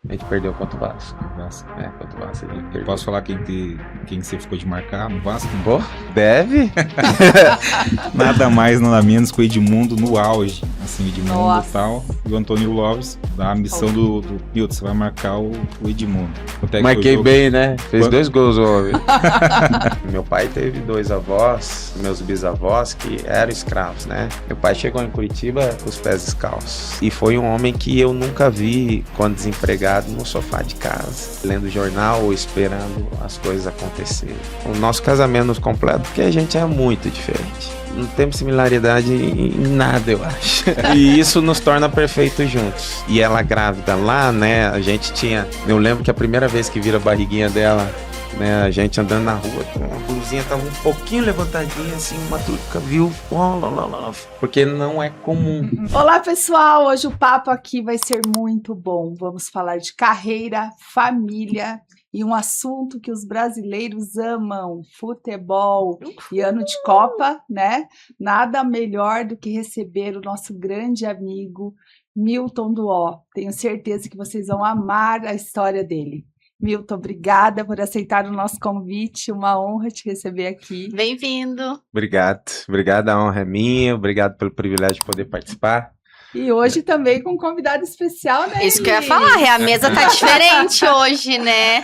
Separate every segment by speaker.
Speaker 1: A gente perdeu contra o Vasco.
Speaker 2: Vasco.
Speaker 1: Contra o Vasco.
Speaker 2: Eu posso falar quem você ficou de marcar no Vasco?
Speaker 1: Pô, deve?
Speaker 2: Nada mais, nada menos que o Edmundo no auge. Assim, o Edmundo
Speaker 3: Nossa.
Speaker 2: e tal. E o Antônio Lopes, da missão do Milton, você vai marcar o Edmundo. Quanto é que foi o
Speaker 1: Marquei
Speaker 2: jogo?
Speaker 1: bem, né? Fez
Speaker 2: Quanto?
Speaker 1: 2 gols, o homem. Meu pai teve 2 avós, meus bisavós, que eram escravos, né? Meu pai chegou em Curitiba com os pés descalços. E foi um homem que eu nunca vi, quando desempregado, no sofá de casa, lendo jornal ou esperando as coisas acontecerem. O nosso casamento nos completa porque a gente é muito diferente. Não temos similaridade em nada, eu acho. E isso nos torna perfeitos juntos. E ela grávida lá, né? A gente tinha... Eu lembro que a primeira vez que vira a barriguinha dela, né? A gente andando na rua, a blusinha tava um pouquinho levantadinha, assim, uma truca, viu? Porque não é comum.
Speaker 3: Olá, pessoal! Hoje o papo aqui vai ser muito bom. Vamos falar de carreira, família e um assunto que os brasileiros amam, futebol e ano de Copa, né? Nada melhor do que receber o nosso grande amigo Milton Duó. Tenho certeza que vocês vão amar a história dele. Milton, obrigada por aceitar o nosso convite. Uma honra te receber aqui.
Speaker 4: Bem-vindo.
Speaker 1: Obrigado, a honra é minha. Obrigado pelo privilégio de poder participar.
Speaker 3: E hoje também com um convidado especial, né?
Speaker 4: Isso que eu ia falar, a mesa tá diferente hoje, né?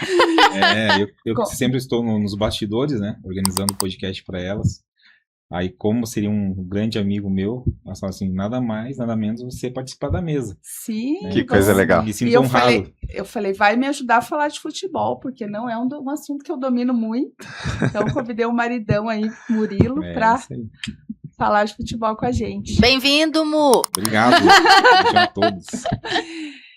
Speaker 2: Eu sempre estou nos bastidores, né? Organizando o podcast para elas. Aí, como seria um grande amigo meu, nós falamos assim, nada mais, nada menos você participar da mesa.
Speaker 3: Sim.
Speaker 2: Né?
Speaker 1: Que coisa legal.
Speaker 2: Me sinto
Speaker 3: E eu
Speaker 2: honrado.
Speaker 3: falei, vai me ajudar a falar de futebol, porque não é um assunto que eu domino muito. Então, convidei o maridão aí, Murilo, para
Speaker 2: Isso aí.
Speaker 3: falar de futebol com a gente.
Speaker 4: Bem-vindo, Mu.
Speaker 2: Obrigado. Beijo a todos.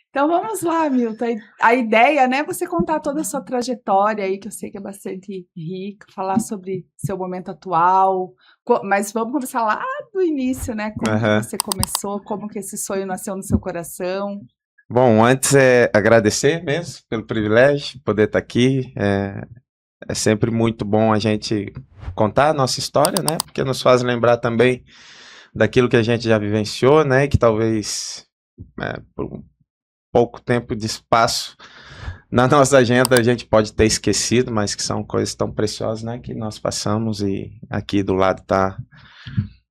Speaker 3: Então, vamos lá, Milton. A ideia, né, é você contar toda a sua trajetória aí, que eu sei que é bastante rica, falar sobre seu momento atual, mas vamos começar lá do início, né? Como que você começou, como que esse sonho nasceu no seu coração.
Speaker 1: Bom, antes agradecer mesmo pelo privilégio de poder estar aqui. É sempre muito bom a gente contar a nossa história, né? Porque nos faz lembrar também daquilo que a gente já vivenciou, né? Que talvez por um pouco tempo de espaço na nossa agenda a gente pode ter esquecido, mas que são coisas tão preciosas, né? Que nós passamos, e aqui do lado está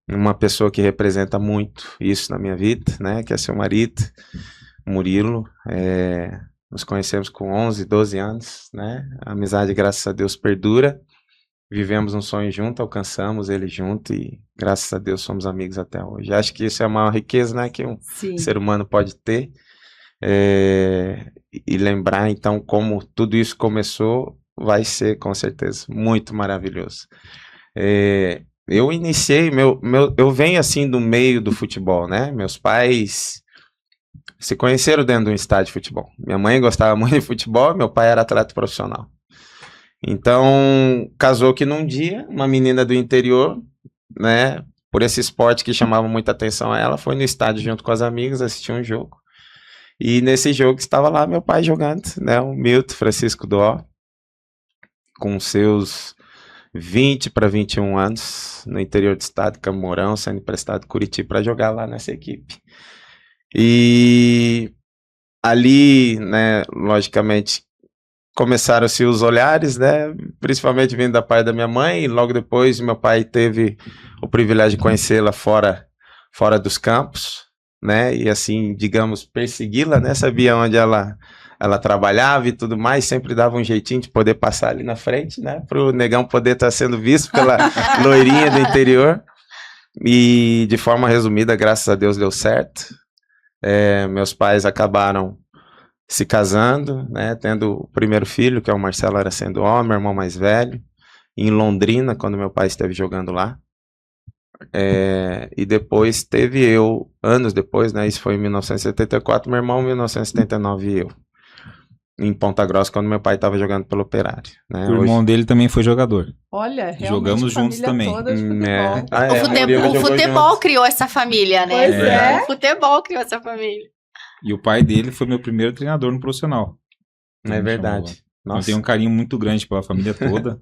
Speaker 1: uma pessoa que representa muito isso na minha vida, né? Que é seu marido, Murilo. Nos conhecemos com 11, 12 anos, né? A amizade, graças a Deus, perdura. Vivemos um sonho junto, alcançamos ele junto e, graças a Deus, somos amigos até hoje. Acho que isso é a maior riqueza, né? Que um ser humano pode ter. E lembrar, então, como tudo isso começou, vai ser, com certeza, muito maravilhoso. Eu iniciei, eu venho, assim, do meio do futebol, né? Meus pais se conheceram dentro de um estádio de futebol. Minha mãe gostava muito de futebol, meu pai era atleta profissional. Então, casou que num dia, uma menina do interior, né, por esse esporte que chamava muita atenção a ela, foi no estádio junto com as amigas assistir um jogo. E nesse jogo estava lá meu pai jogando, né, o Milton Francisco Duó, com seus 20 para 21 anos, no interior do estado de Camorão, sendo emprestado de Curitiba para jogar lá nessa equipe. E ali, né, logicamente, começaram-se os olhares, né, principalmente vindo da parte da minha mãe, e logo depois meu pai teve o privilégio de conhecê-la fora dos campos, né, e assim, digamos, persegui-la, né, sabia onde ela trabalhava e tudo mais, sempre dava um jeitinho de poder passar ali na frente, né, para o negão poder estar sendo visto pela loirinha do interior. E de forma resumida, graças a Deus deu certo. Meus pais acabaram se casando, né, tendo o primeiro filho, que é o Marcelo Aracendo Ó, meu irmão mais velho, em Londrina, quando meu pai esteve jogando lá. E depois teve eu, anos depois, né, isso foi em 1974, meu irmão em 1979 e eu, em Ponta Grossa, quando meu pai estava jogando pelo Operário. Né,
Speaker 2: O irmão dele também foi jogador.
Speaker 3: Olha, realmente
Speaker 2: jogamos juntos também.
Speaker 3: Toda de
Speaker 4: O futebol criou essa família, né?
Speaker 3: Pois é.
Speaker 4: O futebol criou essa família.
Speaker 2: E o pai dele foi meu primeiro treinador no profissional.
Speaker 1: É verdade.
Speaker 2: Eu tenho um carinho muito grande pela família toda,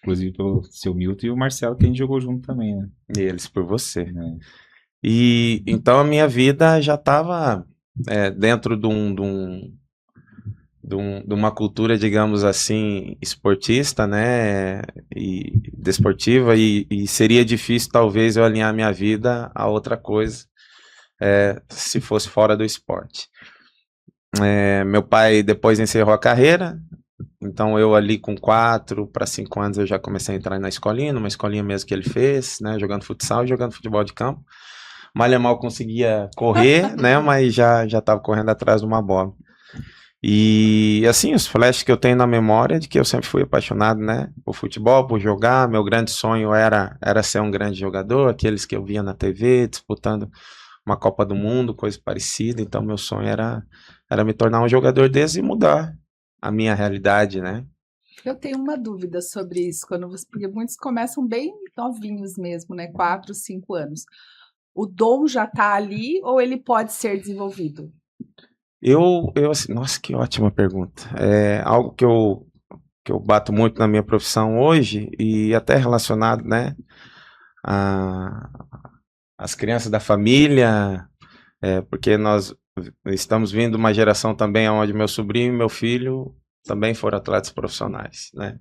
Speaker 2: inclusive pelo seu Milton e o Marcelo, que a gente jogou junto também, né?
Speaker 1: E eles por você. E então a minha vida já estava dentro de um de uma cultura, digamos assim, esportista, né, e desportiva, e seria difícil talvez eu alinhar minha vida a outra coisa, se fosse fora do esporte. Meu pai depois encerrou a carreira, então eu ali com 4 para 5 anos eu já comecei a entrar na escolinha, numa escolinha mesmo que ele fez, né, jogando futsal e jogando futebol de campo. Mal e mal conseguia correr, né, mas já estava correndo atrás de uma bola. E assim, os flashes que eu tenho na memória é de que eu sempre fui apaixonado, né, por futebol, por jogar. Meu grande sonho era ser um grande jogador, aqueles que eu via na TV disputando uma Copa do Mundo, coisa parecida. Então meu sonho era me tornar um jogador desse e mudar a minha realidade, né?
Speaker 3: Eu tenho uma dúvida sobre isso, porque muitos começam bem novinhos mesmo, né? 4, 5 anos. O dom já está ali ou ele pode ser desenvolvido?
Speaker 1: Assim, nossa, que ótima pergunta. É algo que eu bato muito na minha profissão hoje e até relacionado, né, às crianças da família, porque nós estamos vindo uma geração também onde meu sobrinho e meu filho também foram atletas profissionais, né?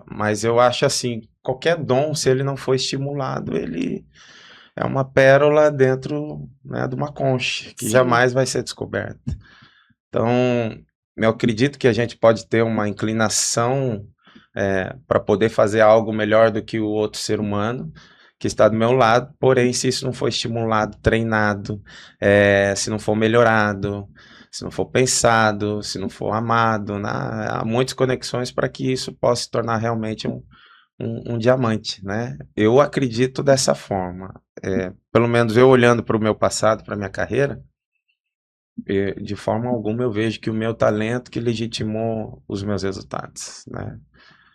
Speaker 1: Mas eu acho assim, qualquer dom, se ele não for estimulado, ele é uma pérola dentro, né, de uma concha, que
Speaker 3: Sim.
Speaker 1: jamais vai ser descoberta. Então, eu acredito que a gente pode ter uma inclinação para poder fazer algo melhor do que o outro ser humano que está do meu lado, porém, se isso não for estimulado, treinado, se não for melhorado, se não for pensado, se não for amado, né, há muitas conexões para que isso possa se tornar realmente um diamante, né? Eu acredito dessa forma. Pelo menos eu olhando para o meu passado, para a minha carreira, de forma alguma eu vejo que o meu talento que legitimou os meus resultados, né?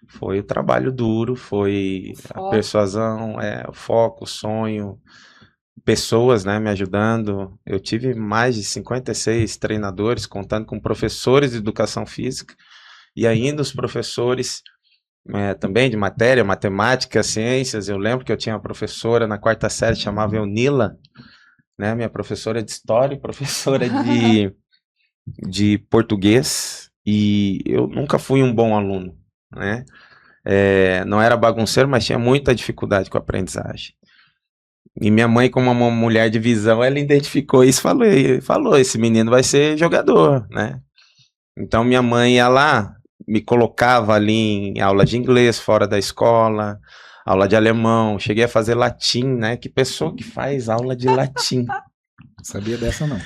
Speaker 1: Foi o trabalho duro, foi a persuasão, o foco, o sonho, pessoas, né, me ajudando. Eu tive mais de 56 treinadores, contando com professores de educação física, e ainda os professores também de matéria, matemática, ciências. Eu lembro que eu tinha uma professora na 4ª série, chamava Eunila, né, minha professora de história e professora de português, e eu nunca fui um bom aluno, né? Não era bagunceiro, mas tinha muita dificuldade com a aprendizagem. E minha mãe, como uma mulher de visão, ela identificou isso e falou, esse menino vai ser jogador, né? Então minha mãe ia lá, me colocava ali em aula de inglês fora da escola, aula de alemão, cheguei a fazer latim, né? Que pessoa que faz aula de latim?
Speaker 2: Sabia dessa não.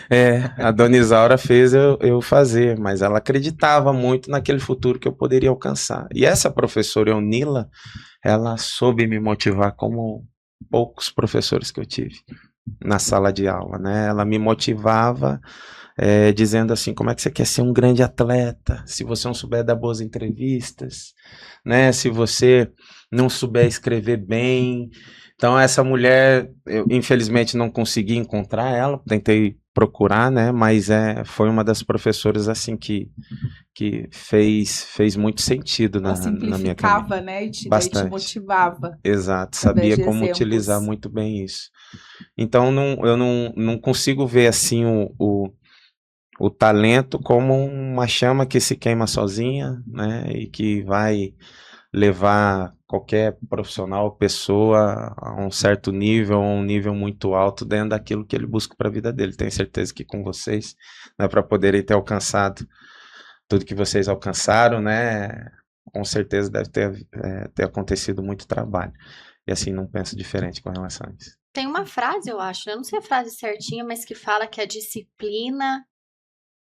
Speaker 1: A dona Isaura fez eu fazer, mas ela acreditava muito naquele futuro que eu poderia alcançar. E essa professora Eunila, ela soube me motivar como poucos professores que eu tive na sala de aula, né? Ela me motivava dizendo assim, como é que você quer ser um grande atleta, se você não souber dar boas entrevistas, né? Se você não souber escrever bem. Então essa mulher, eu infelizmente não consegui encontrar ela, tentei procurar, né? Mas foi uma das professoras assim que fez muito sentido na minha caminhada.
Speaker 3: Simplificava, né? E te motivava.
Speaker 1: Exato, sabia como utilizar muito bem isso. Então eu não consigo ver assim o talento como uma chama que se queima sozinha, né? E que vai levar qualquer profissional, pessoa a um certo nível, um nível muito alto dentro daquilo que ele busca para a vida dele. Tenho certeza que com vocês, né, para poderem ter alcançado tudo que vocês alcançaram, né, com certeza deve ter acontecido muito trabalho. E assim, não penso diferente com relação a isso.
Speaker 4: Tem uma frase, eu acho, eu não sei a frase certinha, mas que fala que a disciplina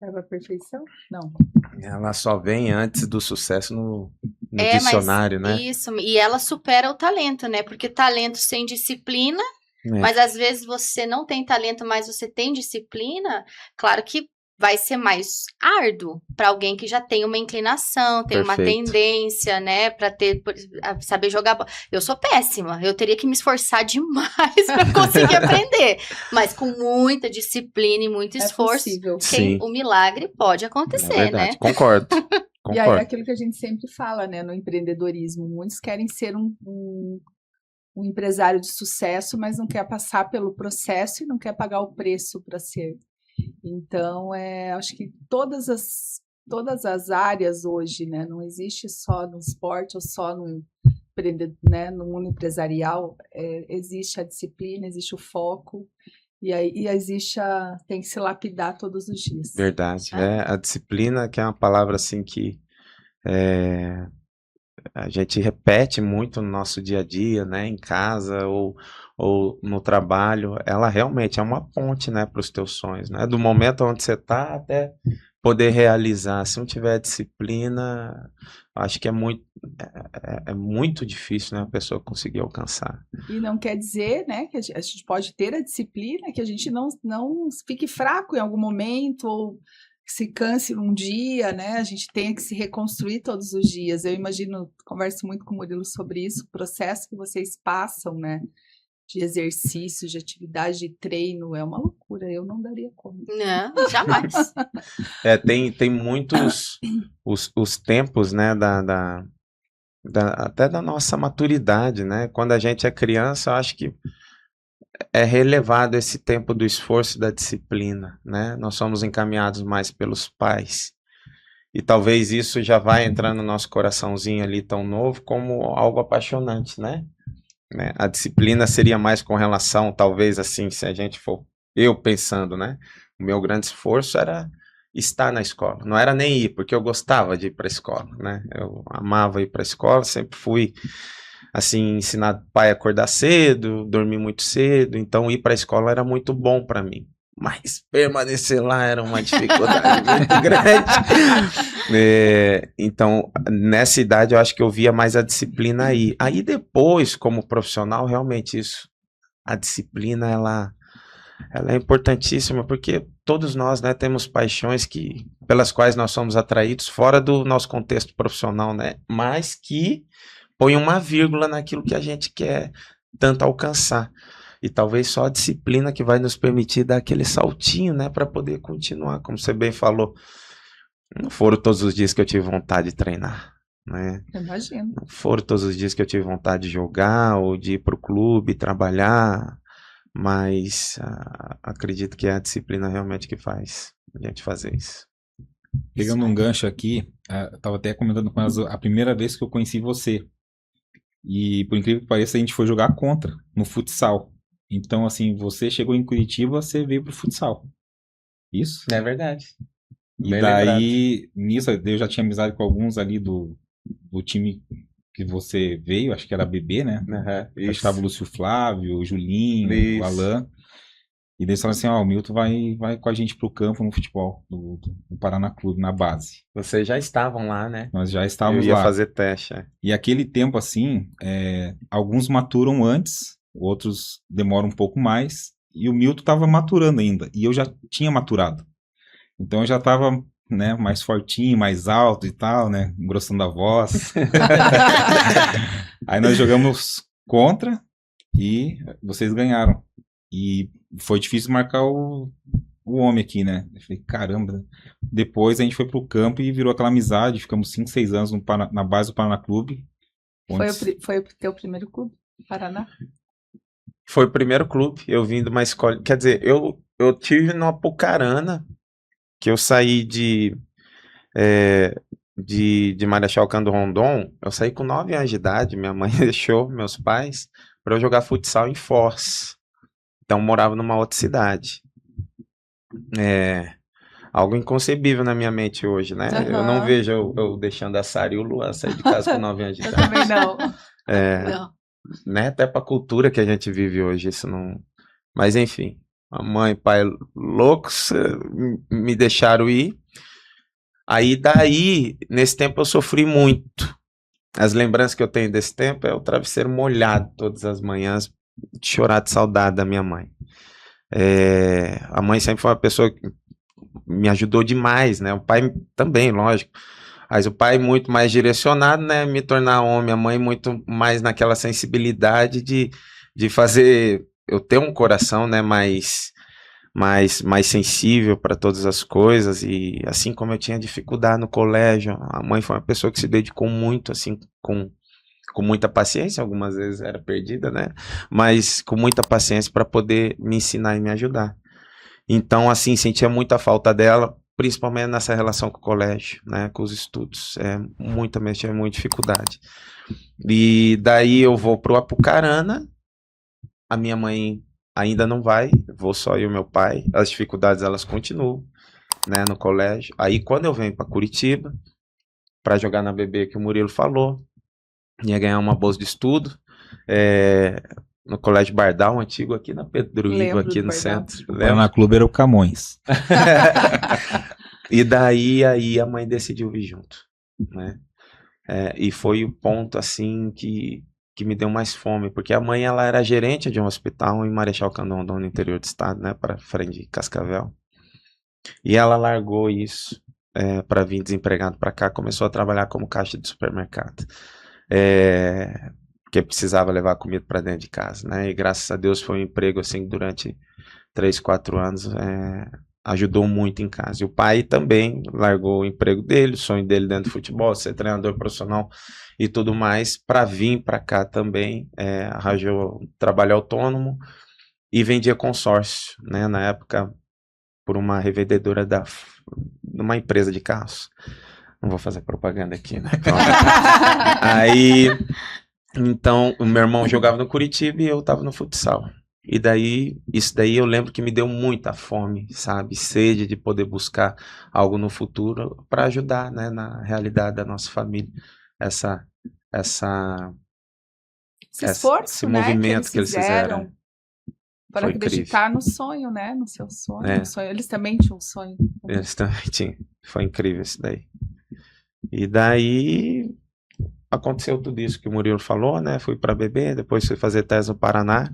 Speaker 3: leva à perfeição? Não.
Speaker 1: Ela só vem antes do sucesso no dicionário,
Speaker 4: mas
Speaker 1: né?
Speaker 4: Isso, e ela supera o talento, né? Porque talento sem disciplina, mas às vezes você não tem talento, mas você tem disciplina, claro que vai ser mais árduo para alguém que já tem uma inclinação, tem uma tendência, né, para saber jogar bola. Eu sou péssima, eu teria que me esforçar demais para conseguir aprender, mas com muita disciplina e muito esforço, o milagre pode acontecer, né?
Speaker 1: Concordo.
Speaker 3: E aí é aquilo que a gente sempre fala, né, no empreendedorismo, muitos querem ser um empresário de sucesso, mas não quer passar pelo processo e não quer pagar o preço para ser. Então, acho que todas as áreas hoje, né, não existe só no esporte ou só no mundo empresarial, existe a disciplina, existe o foco, e aí tem que se lapidar todos os dias.
Speaker 1: Verdade. A disciplina, que é uma palavra assim que a gente repete muito no nosso dia a dia, né, em casa ou no trabalho, ela realmente é uma ponte, né, para os teus sonhos, né, do momento onde você está até poder realizar. Se não tiver disciplina, acho que é muito difícil, né, a pessoa conseguir alcançar.
Speaker 3: E não quer dizer, né, que a gente pode ter a disciplina, que a gente não fique fraco em algum momento ou se canse num dia, né? A gente tem que se reconstruir todos os dias. Eu imagino, converso muito com o Murilo sobre isso, o processo que vocês passam, né? De exercício, de atividade, de treino, é uma loucura. Eu não daria conta.
Speaker 4: Não, jamais.
Speaker 1: Tem muitos os tempos, né? Até da nossa maturidade, né? Quando a gente é criança, eu acho que é relevado esse tempo do esforço e da disciplina, né? Nós somos encaminhados mais pelos pais. E talvez isso já vai entrar no nosso coraçãozinho ali tão novo como algo apaixonante, né? A disciplina seria mais com relação, talvez assim, se a gente for, eu pensando, né? O meu grande esforço era estar na escola. Não era nem ir, porque eu gostava de ir para a escola, né? Eu amava ir para a escola, sempre fui assim, ensinado o pai a acordar cedo, dormir muito cedo, então ir para a escola era muito bom para mim. Mas permanecer lá era uma dificuldade muito grande. Então, nessa idade, eu acho que eu via mais a disciplina aí. Aí depois, como profissional, realmente isso, a disciplina, ela é importantíssima, porque todos nós, né, temos paixões pelas quais nós somos atraídos fora do nosso contexto profissional, né, mas que põe uma vírgula naquilo que a gente quer tanto alcançar. E talvez só a disciplina que vai nos permitir dar aquele saltinho, né, para poder continuar. Como você bem falou, não foram todos os dias que eu tive vontade de treinar, né?
Speaker 3: Imagino.
Speaker 1: Não foram todos os dias que eu tive vontade de jogar ou de ir para o clube, trabalhar, mas acredito que é a disciplina realmente que faz a gente fazer isso.
Speaker 2: Pegando um gancho aqui, estava até comentando com elas a primeira vez que eu conheci você. E por incrível que pareça, a gente foi jogar contra no futsal. Então, assim, você chegou em Curitiba, você veio pro futsal. Isso?
Speaker 1: É verdade.
Speaker 2: E
Speaker 1: Bem
Speaker 2: daí, nisso, eu já tinha amizade com alguns ali do time que você veio, acho que era BB, né?
Speaker 1: Uhum,
Speaker 2: acho que estava o Lúcio Flávio, o Julinho,
Speaker 1: isso.
Speaker 2: o Alan. E daí eles falaram assim, o Milton vai com a gente pro campo no futebol, do Paraná Clube, na base.
Speaker 1: Vocês já estavam lá, né?
Speaker 2: Nós já estávamos
Speaker 1: Eu ia
Speaker 2: lá.
Speaker 1: fazer teste.
Speaker 2: E aquele tempo, assim, alguns maturam antes, outros demoram um pouco mais, e o Milton estava maturando ainda, e eu já tinha maturado. Então eu já estava, né, mais fortinho, mais alto e tal, né, engrossando a voz. Aí nós jogamos contra e vocês ganharam. E foi difícil marcar o homem aqui, né? Eu falei, caramba. Depois a gente foi pro campo e virou aquela amizade, ficamos 5, 6 anos na base do Paraná Clube.
Speaker 3: Foi o teu primeiro clube, Paraná?
Speaker 1: Foi o primeiro clube, eu vim de uma escola, quer dizer, eu tive no Apucarana, que eu saí de Marechal Cândido Rondon, eu saí com 9 anos de idade, minha mãe deixou meus pais para eu jogar futsal em Foz. Então morava numa outra cidade. Algo inconcebível na minha mente hoje, né?
Speaker 3: Uhum.
Speaker 1: Eu não vejo eu deixando a Sara e o Luan sair de casa com 9 anos de idade.
Speaker 3: Eu também não.
Speaker 4: Não.
Speaker 1: Né? Até para a cultura que a gente vive hoje, isso não... Mas enfim, a mãe e pai loucos me deixaram ir. Aí daí, nesse tempo eu sofri muito. As lembranças que eu tenho desse tempo é o travesseiro molhado todas as manhãs, de chorar de saudade da minha mãe. A mãe sempre foi uma pessoa que me ajudou demais, né? O pai também, lógico. Mas o pai muito mais direcionado, né? Me tornar homem, a mãe muito mais naquela sensibilidade de fazer eu ter um coração, né? Mais sensível para todas as coisas. E assim como eu tinha dificuldade no colégio, a mãe foi uma pessoa que se dedicou muito, assim, com muita paciência, algumas vezes era perdida, né? Mas com muita paciência para poder me ensinar e me ajudar. Então, assim, sentia muita falta dela, principalmente nessa relação com o colégio, né, com os estudos. Muita mesmo, tinha muita dificuldade. E daí eu vou pro Apucarana, a minha mãe ainda não vai, vou só eu e meu pai, as dificuldades elas continuam, né, no colégio. Aí quando eu venho para Curitiba, para jogar na BB que o Murilo falou, ia ganhar uma bolsa de estudo, no Colégio Bardal, antigo aqui na Pedro Ivo, aqui no centro.
Speaker 2: O Paraná Clube era o Camões.
Speaker 1: E daí aí a mãe decidiu vir junto, né? E foi o ponto assim que me deu mais fome, porque a mãe ela era gerente de um hospital em Marechal Candondon, no interior do estado, né, para frente de Cascavel. E ela largou isso para vir desempregado para cá, começou a trabalhar como caixa de supermercado, porque precisava levar comida para dentro de casa, né? E graças a Deus foi um emprego assim durante 3, 4 anos. Ajudou muito em casa. E o pai também largou o emprego dele, o sonho dele dentro do futebol, ser treinador profissional e tudo mais, para vir para cá também. Arranjou trabalho autônomo e vendia consórcio, né? Na época, por uma revendedora de uma empresa de carros. Não vou fazer propaganda aqui, né? Aí, então, o meu irmão jogava no Curitiba e eu estava no futsal. E daí, isso daí eu lembro que me deu muita fome, sabe? Sede de poder buscar algo no futuro para ajudar, né, na realidade da nossa família.
Speaker 3: Esse esforço,
Speaker 1: esse
Speaker 3: né,
Speaker 1: movimento que eles fizeram.
Speaker 3: Para
Speaker 1: Foi
Speaker 3: acreditar
Speaker 1: incrível.
Speaker 3: no sonho, né? No seu sonho, no sonho. Eles também tinham um sonho.
Speaker 1: Eles também tinham. Foi incrível isso daí. E daí aconteceu tudo isso que o Murilo falou, né? Fui para BB, depois fui fazer tese no Paraná.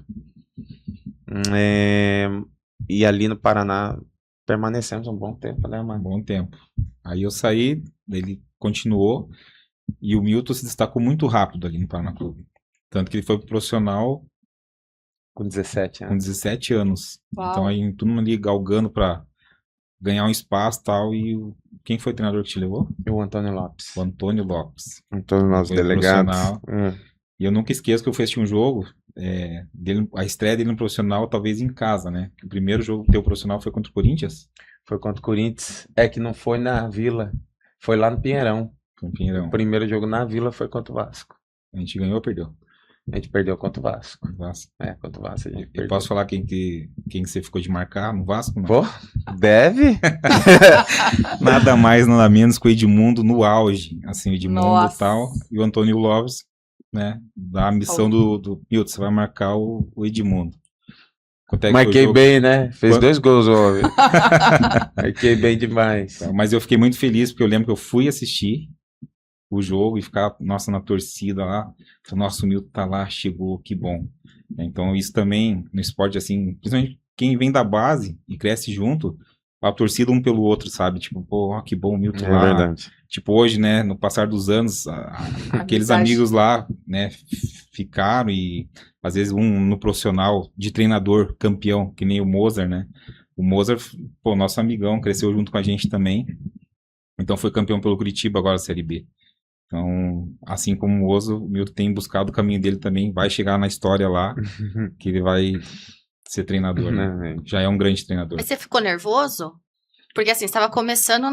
Speaker 1: E ali no Paraná permanecemos um bom tempo, né, mano?
Speaker 2: Um bom tempo. Aí eu saí, ele continuou, e o Milton se destacou muito rápido ali no Paraná Clube. Tanto que ele foi pro profissional
Speaker 1: com 17 anos.
Speaker 2: Com 17 anos.
Speaker 3: Uau.
Speaker 2: Então aí todo mundo ali galgando pra ganhar um espaço e tal. E quem foi o treinador que te levou?
Speaker 1: O Antônio Lopes.
Speaker 2: O Antônio Lopes.
Speaker 1: Antônio Lopes,
Speaker 2: Foi
Speaker 1: delegado.
Speaker 2: profissional. E eu nunca esqueço que eu fui assistir um jogo, dele, a estreia dele no profissional, talvez em casa, né? O primeiro jogo teu profissional foi contra o Corinthians?
Speaker 1: Foi contra o Corinthians. Que não foi na Vila, foi lá no Pinheirão.
Speaker 2: Foi no Pinheirão.
Speaker 1: O primeiro jogo na Vila foi contra o Vasco.
Speaker 2: A gente ganhou ou perdeu?
Speaker 1: A gente perdeu contra o Vasco.
Speaker 2: Vasco.
Speaker 1: Contra o Vasco a gente perdeu.
Speaker 2: Eu posso falar quem você ficou de marcar no Vasco? Não?
Speaker 1: Pô, deve?
Speaker 2: Nada mais, nada menos que o Edmundo no auge. Assim, o Edmundo e tal. E o Antônio Lopes, né? Da missão do Milton, você vai marcar o Edmundo.
Speaker 1: Marquei bem, né? Fez 2 gols, homem. Marquei bem demais.
Speaker 2: Mas eu fiquei muito feliz, porque eu lembro que eu fui assistir o jogo e ficar, nossa, na torcida lá. Nossa, o Milton tá lá, chegou, que bom. Então isso também, no esporte, assim, principalmente quem vem da base e cresce junto, a torcida um pelo outro, sabe? Tipo, pô, ó, que bom o Milton lá.
Speaker 1: É verdade.
Speaker 2: Tipo, hoje, né, no passar dos anos, aqueles amigos lá, né, ficaram e às vezes um no profissional de treinador campeão, que nem o Mozart, né? O Mozart, pô, nosso amigão, cresceu junto com a gente também. Então foi campeão pelo Curitiba agora, Série B. Então, assim como o Oso, o Milton tem buscado o caminho dele também, vai chegar na história lá, que ele vai ser treinador, né? Já é um grande treinador.
Speaker 4: Mas você ficou nervoso? Porque assim, você estava começando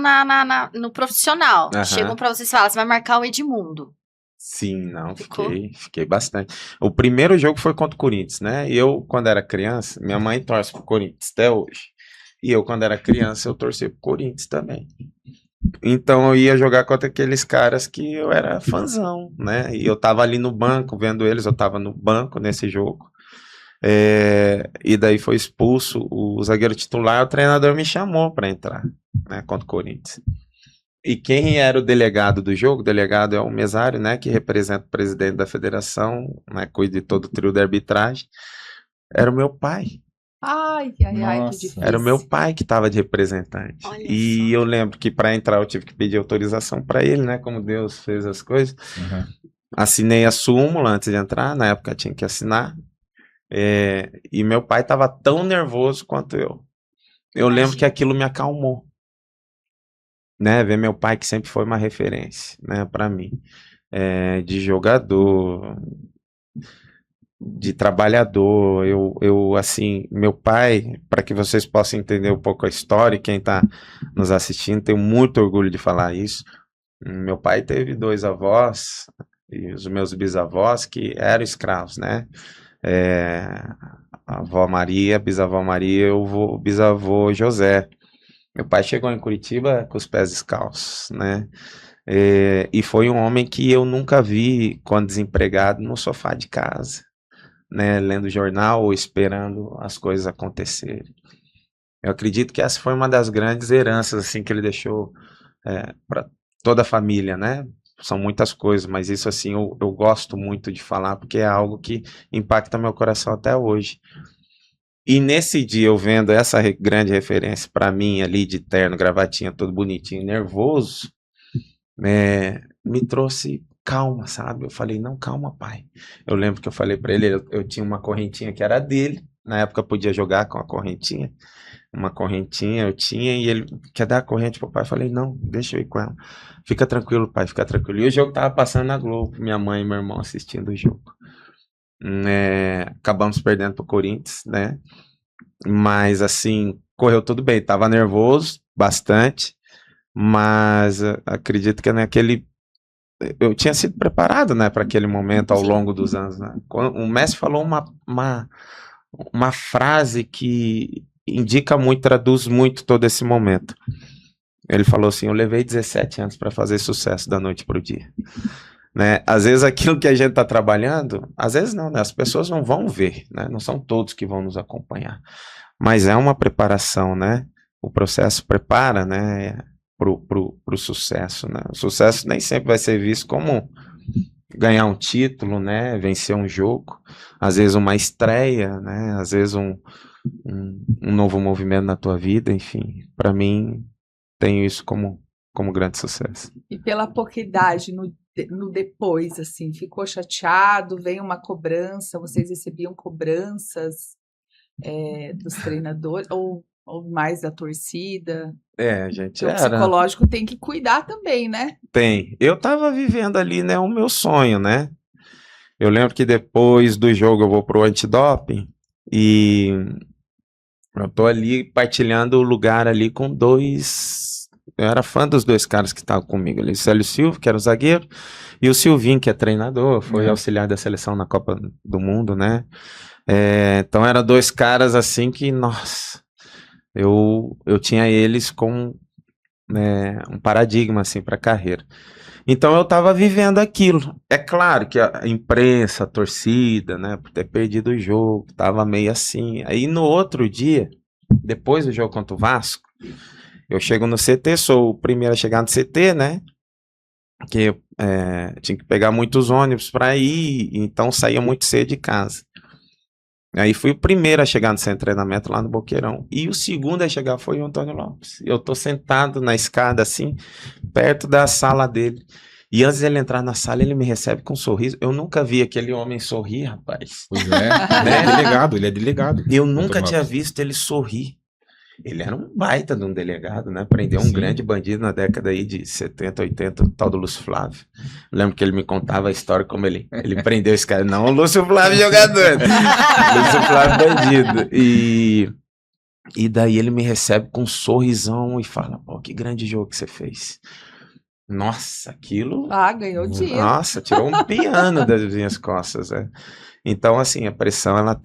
Speaker 4: no profissional. Chegam pra você e falam, você vai marcar o Edmundo.
Speaker 1: Sim, não, fiquei bastante. O primeiro jogo foi contra o Corinthians, né? E eu, quando era criança, minha mãe torce pro Corinthians até hoje. E eu, quando era criança, eu torci pro Corinthians também. Então eu ia jogar contra aqueles caras que eu era fãzão, né? E eu tava ali no banco vendo eles, eu tava no banco nesse jogo. E daí foi expulso o zagueiro titular, o treinador me chamou para entrar, né, contra o Corinthians. E quem era o delegado do jogo? O delegado é o mesário, né, que representa o presidente da federação, né, cuida de todo o trio de arbitragem. Era o meu pai.
Speaker 3: Ai, que difícil.
Speaker 1: Era o meu pai que estava de representante.
Speaker 4: Olha
Speaker 1: e
Speaker 4: só.
Speaker 1: eu lembro que para entrar eu tive que pedir autorização para ele, né, como Deus fez as coisas. Assinei a súmula antes de entrar, na época tinha que assinar. E meu pai estava tão nervoso quanto eu. Eu lembro que aquilo me acalmou, né? Ver meu pai, que sempre foi uma referência, né, para mim, de jogador, de trabalhador. Assim, meu pai, para que vocês possam entender um pouco a história, e quem está nos assistindo, tenho muito orgulho de falar isso. Meu pai teve 2 avós, e os meus bisavós, que eram escravos, né? A avó Maria, bisavó Maria, o bisavô José. Meu pai chegou em Curitiba com os pés descalços, né? E foi um homem que eu nunca vi, quando desempregado, no sofá de casa, né? Lendo jornal ou esperando as coisas acontecerem. Eu acredito que essa foi uma das grandes heranças assim, que ele deixou para toda a família, né? São muitas coisas, mas isso assim eu gosto muito de falar, porque é algo que impacta meu coração até hoje. E nesse dia, eu vendo essa grande referência para mim ali, de terno, gravatinha, todo bonitinho, nervoso, me trouxe calma, sabe? Eu falei, não, calma, pai. Eu lembro que eu falei para ele, eu tinha uma correntinha que era dele, na época eu podia jogar com a correntinha, uma correntinha eu tinha, e ele quer dar a corrente pro pai. Eu falei, não, deixa eu ir com ela. Fica tranquilo, pai, fica tranquilo. E o jogo tava passando na Globo, minha mãe e meu irmão assistindo o jogo. Acabamos perdendo pro Corinthians, né? Mas assim, correu tudo bem. Tava nervoso, bastante, mas acredito que naquele eu tinha sido preparado, né, para aquele momento ao longo dos anos, né? O Messi falou uma frase que indica muito, traduz muito todo esse momento. Ele falou assim: eu levei 17 anos para fazer sucesso da noite pro dia. Né? Às vezes aquilo que a gente está trabalhando, às vezes não, né? As pessoas não vão ver, né? Não são todos que vão nos acompanhar, mas é uma preparação, né? O processo prepara, né, pro sucesso, né? O sucesso nem sempre vai ser visto como ganhar um título, né? Vencer um jogo, às vezes uma estreia, né? Às vezes um novo movimento na tua vida, enfim. Para mim, tenho isso como grande sucesso.
Speaker 3: E pela pouca idade, no depois, assim, ficou chateado, veio uma cobrança, vocês recebiam cobranças dos treinadores, ou mais da torcida?
Speaker 1: A gente
Speaker 3: o psicológico tem que cuidar também, né?
Speaker 1: Tem. Eu tava vivendo ali, né, o meu sonho, né? Eu lembro que depois do jogo eu vou pro antidoping e eu tô ali partilhando o lugar ali com 2... Eu era fã dos 2 caras que estavam comigo ali. O Célio Silva, que era o zagueiro, e o Silvinho, que é treinador, foi auxiliar da seleção na Copa do Mundo, né? Então eram 2 caras assim que, nossa, eu tinha eles como um paradigma assim para a carreira. Então eu estava vivendo aquilo. É claro que a imprensa, a torcida, né, por ter perdido o jogo, estava meio assim. Aí no outro dia, depois do jogo contra o Vasco, eu chego no CT, sou o primeiro a chegar no CT, né? Porque tinha que pegar muitos ônibus para ir, então saía muito cedo de casa. Aí fui o primeiro a chegar no centro de treinamento lá no Boqueirão. E o segundo a chegar foi o Antônio Lopes. Eu tô sentado na escada assim, perto da sala dele. E antes dele entrar na sala, ele me recebe com um sorriso. Eu nunca vi aquele homem sorrir, rapaz.
Speaker 2: Pois é, ele é delegado.
Speaker 1: Eu nunca tinha visto ele sorrir. Ele era um baita de um delegado, né? Prendeu um grande bandido na década aí de 70, 80, o tal do Lúcio Flávio. Lembro que ele me contava a história como ele prendeu esse cara. Não o Lúcio Flávio jogador, Lúcio Flávio bandido. E daí ele me recebe com um sorrisão e fala: pô, que grande jogo que você fez. Nossa, aquilo...
Speaker 3: ganhou dinheiro.
Speaker 1: Nossa, tirou um piano das minhas costas, Então, assim, a pressão ela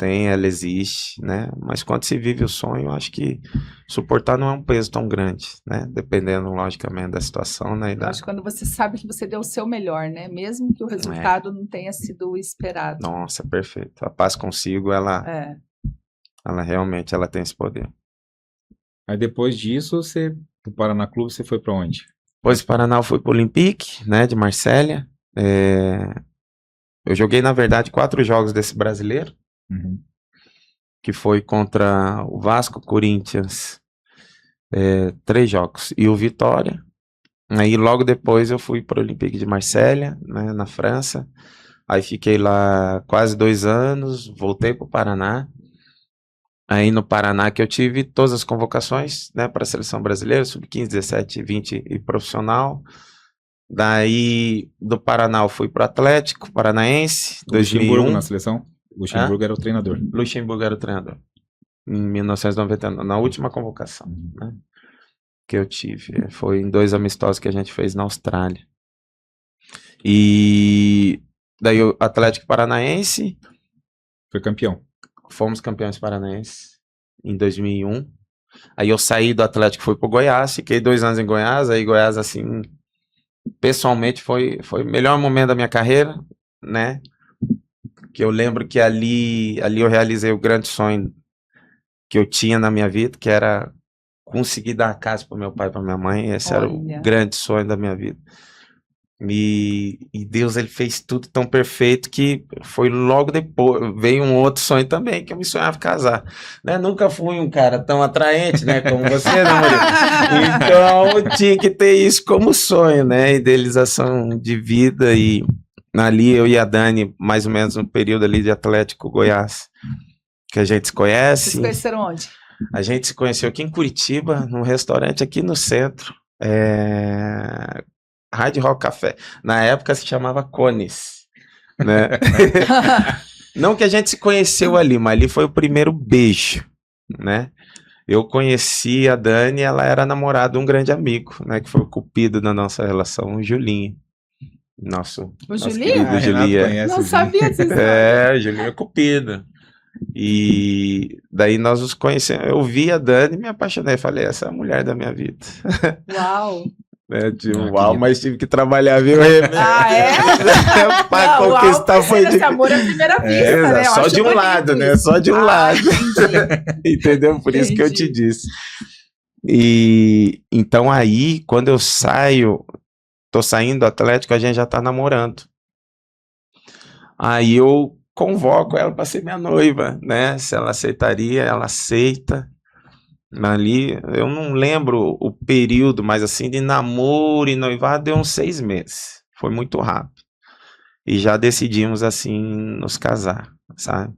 Speaker 1: existe, né? Mas quando se vive o sonho, eu acho que suportar não é um peso tão grande, né? Dependendo, logicamente, da situação, né?
Speaker 3: Eu acho que quando você sabe que você deu o seu melhor, né? Mesmo que o resultado não tenha sido o esperado.
Speaker 1: Nossa, perfeito. A paz consigo, ela realmente tem esse poder.
Speaker 2: Aí depois disso, do Paraná Clube, você foi para onde?
Speaker 1: Depois do Paraná, eu fui para o Olympique, né? De Marselha. Eu joguei, na verdade, 4 jogos desse brasileiro, que foi contra o Vasco, Corinthians, 3 jogos, e o Vitória. Aí logo depois eu fui para o Olympique de Marselha, né, na França. Aí fiquei lá quase 2 anos, voltei para o Paraná. Aí no Paraná que eu tive todas as convocações, né, para a seleção brasileira, sub-15, 17, 20 e profissional. Daí, do Paraná, eu fui para o Atlético Paranaense, 2001.
Speaker 2: Na seleção? Luxemburgo era o treinador.
Speaker 1: Luxemburgo era o treinador. Em 1999, na última convocação, né, que eu tive. Foi em 2 amistosos que a gente fez na Austrália. E daí o Atlético Paranaense,
Speaker 2: Foi campeão.
Speaker 1: fomos campeões paranaenses em 2001. Aí eu saí do Atlético, fui pro Goiás, fiquei 2 anos em Goiás. Aí Goiás, assim, pessoalmente foi o melhor momento da minha carreira, né? Que eu lembro que ali eu realizei o grande sonho que eu tinha na minha vida, que era conseguir dar a casa para meu pai e para minha mãe. Esse era o
Speaker 3: Olha.
Speaker 1: grande sonho da minha vida. E Deus, ele fez tudo tão perfeito que foi logo depois, veio um outro sonho também, que eu me sonhava casar, né? Nunca fui um cara tão atraente, né, como você, né, Murilo? Então, tinha que ter isso como sonho, né? Idealização de vida. E ali eu e a Dani, mais ou menos no período ali de Atlético Goiás, que a gente se
Speaker 3: Vocês
Speaker 1: conhece.
Speaker 3: conheceram onde?
Speaker 1: A gente se conheceu aqui em Curitiba, num restaurante aqui no centro, Hard Rock Café. Na época se chamava Cones, né? Não que a gente se conheceu ali, mas ali foi o primeiro beijo, né? Eu conheci a Dani, ela era namorada de um grande amigo, né? Que foi o cupido da nossa relação, o Julinho. Nosso
Speaker 3: Julinho?
Speaker 1: querido
Speaker 2: Renato
Speaker 1: Julinho.
Speaker 2: conhece
Speaker 3: Não
Speaker 2: o
Speaker 3: sabia disso.
Speaker 1: O Julinho é cupido. E daí nós nos conhecemos. Eu vi a Dani e me apaixonei. Falei, essa é a mulher da minha vida.
Speaker 3: Uau.
Speaker 1: Né? Tipo,
Speaker 2: Ah,
Speaker 1: uau,
Speaker 2: querido.
Speaker 1: mas tive que trabalhar, viu?
Speaker 3: Ah, é?
Speaker 1: Pra
Speaker 3: Não,
Speaker 1: conquistar
Speaker 3: uau,
Speaker 1: foi
Speaker 3: esse
Speaker 1: difícil.
Speaker 3: amor à primeira vista, né? Eu
Speaker 1: Só
Speaker 3: acho
Speaker 1: de um
Speaker 3: bonito
Speaker 1: lado, né?
Speaker 3: isso.
Speaker 1: Só de um
Speaker 3: Ah,
Speaker 1: lado.
Speaker 3: entendi.
Speaker 1: Entendeu? Por isso que eu te
Speaker 3: Entendi.
Speaker 1: disse. E então aí, quando eu saio, tô saindo do Atlético, a gente já tá namorando. Aí eu convoco ela para ser minha noiva, né? Se ela aceitaria, ela aceita. Ali, eu não lembro o período, mas assim, de namoro e noivado deu uns 6 meses. Foi muito rápido. E já decidimos, assim, nos casar, sabe?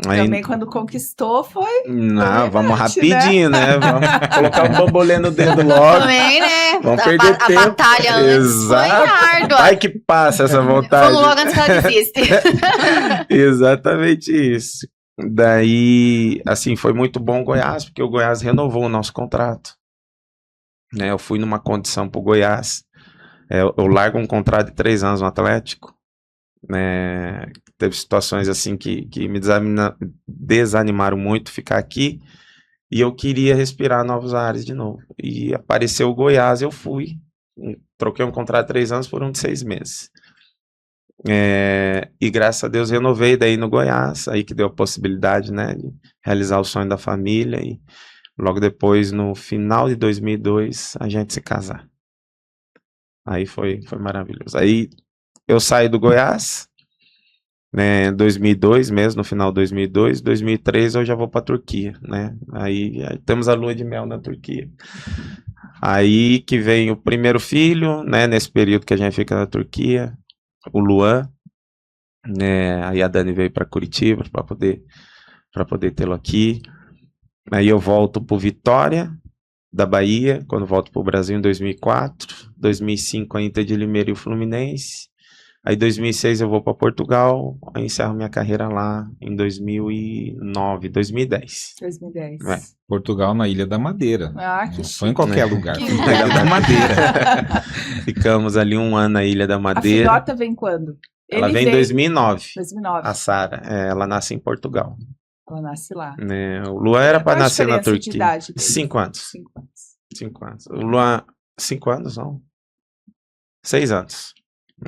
Speaker 1: Aí,
Speaker 3: Também quando conquistou foi
Speaker 1: não, vamos
Speaker 3: elegante,
Speaker 1: rapidinho, né? Vamos colocar o bambolê no dedo logo.
Speaker 4: Também, né?
Speaker 1: Vamos
Speaker 4: A
Speaker 1: perder
Speaker 4: ba- a
Speaker 1: tempo.
Speaker 4: batalha antes
Speaker 1: Exato.
Speaker 4: foi árdua.
Speaker 1: Vai que passa essa vontade.
Speaker 4: Vamos logo antes que ela desiste.
Speaker 1: Exatamente isso. Daí, assim, foi muito bom o Goiás, porque o Goiás renovou o nosso contrato. Né, eu fui numa condição pro Goiás. Eu largo um contrato de 3 anos no Atlético. Né, teve situações assim que me desanimaram muito ficar aqui. E eu queria respirar novos ares de novo. E apareceu o Goiás, eu fui. Troquei um contrato de 3 anos por um de 6 meses. E graças a Deus renovei daí no Goiás, aí que deu a possibilidade, né, de realizar o sonho da família. E logo depois, no final de 2002, a gente se casar. Aí foi maravilhoso. Aí eu saí do Goiás, né, 2002 mesmo, no final de 2002. 2003 eu já vou para a Turquia, né? Aí temos a lua de mel na Turquia. Aí que vem o primeiro filho, né, nesse período que a gente fica na Turquia, o Luan, né? Aí a Dani veio para Curitiba para poder tê-lo aqui. Aí eu volto pro Vitória da Bahia, quando volto pro Brasil em 2004, 2005 a Inter de Limeira e o Fluminense. Aí 2006 eu vou para Portugal, aí encerro minha carreira lá em 2009, 2010.
Speaker 3: 2010.
Speaker 1: É.
Speaker 2: Portugal na Ilha da Madeira.
Speaker 3: Ah, que
Speaker 2: Não
Speaker 3: chique.
Speaker 2: foi em qualquer
Speaker 1: Né?
Speaker 2: lugar.
Speaker 3: Que
Speaker 2: Foi na Ilha da Madeira.
Speaker 1: Ficamos ali 1 ano na Ilha da
Speaker 3: A
Speaker 1: Madeira.
Speaker 3: filhota vem quando?
Speaker 1: Ela
Speaker 3: Ele
Speaker 1: vem em
Speaker 3: veio
Speaker 1: 2009.
Speaker 3: 2009.
Speaker 1: A Sara, ela nasce em Portugal.
Speaker 3: Ela nasce lá.
Speaker 1: Né? O Luan era para
Speaker 3: Qual a
Speaker 1: nascer na
Speaker 3: diferença de
Speaker 1: Turquia.
Speaker 3: idade deles?
Speaker 1: 5 anos.
Speaker 3: 5 anos.
Speaker 1: 5 anos. O Luan, 5 anos, não? 6 anos.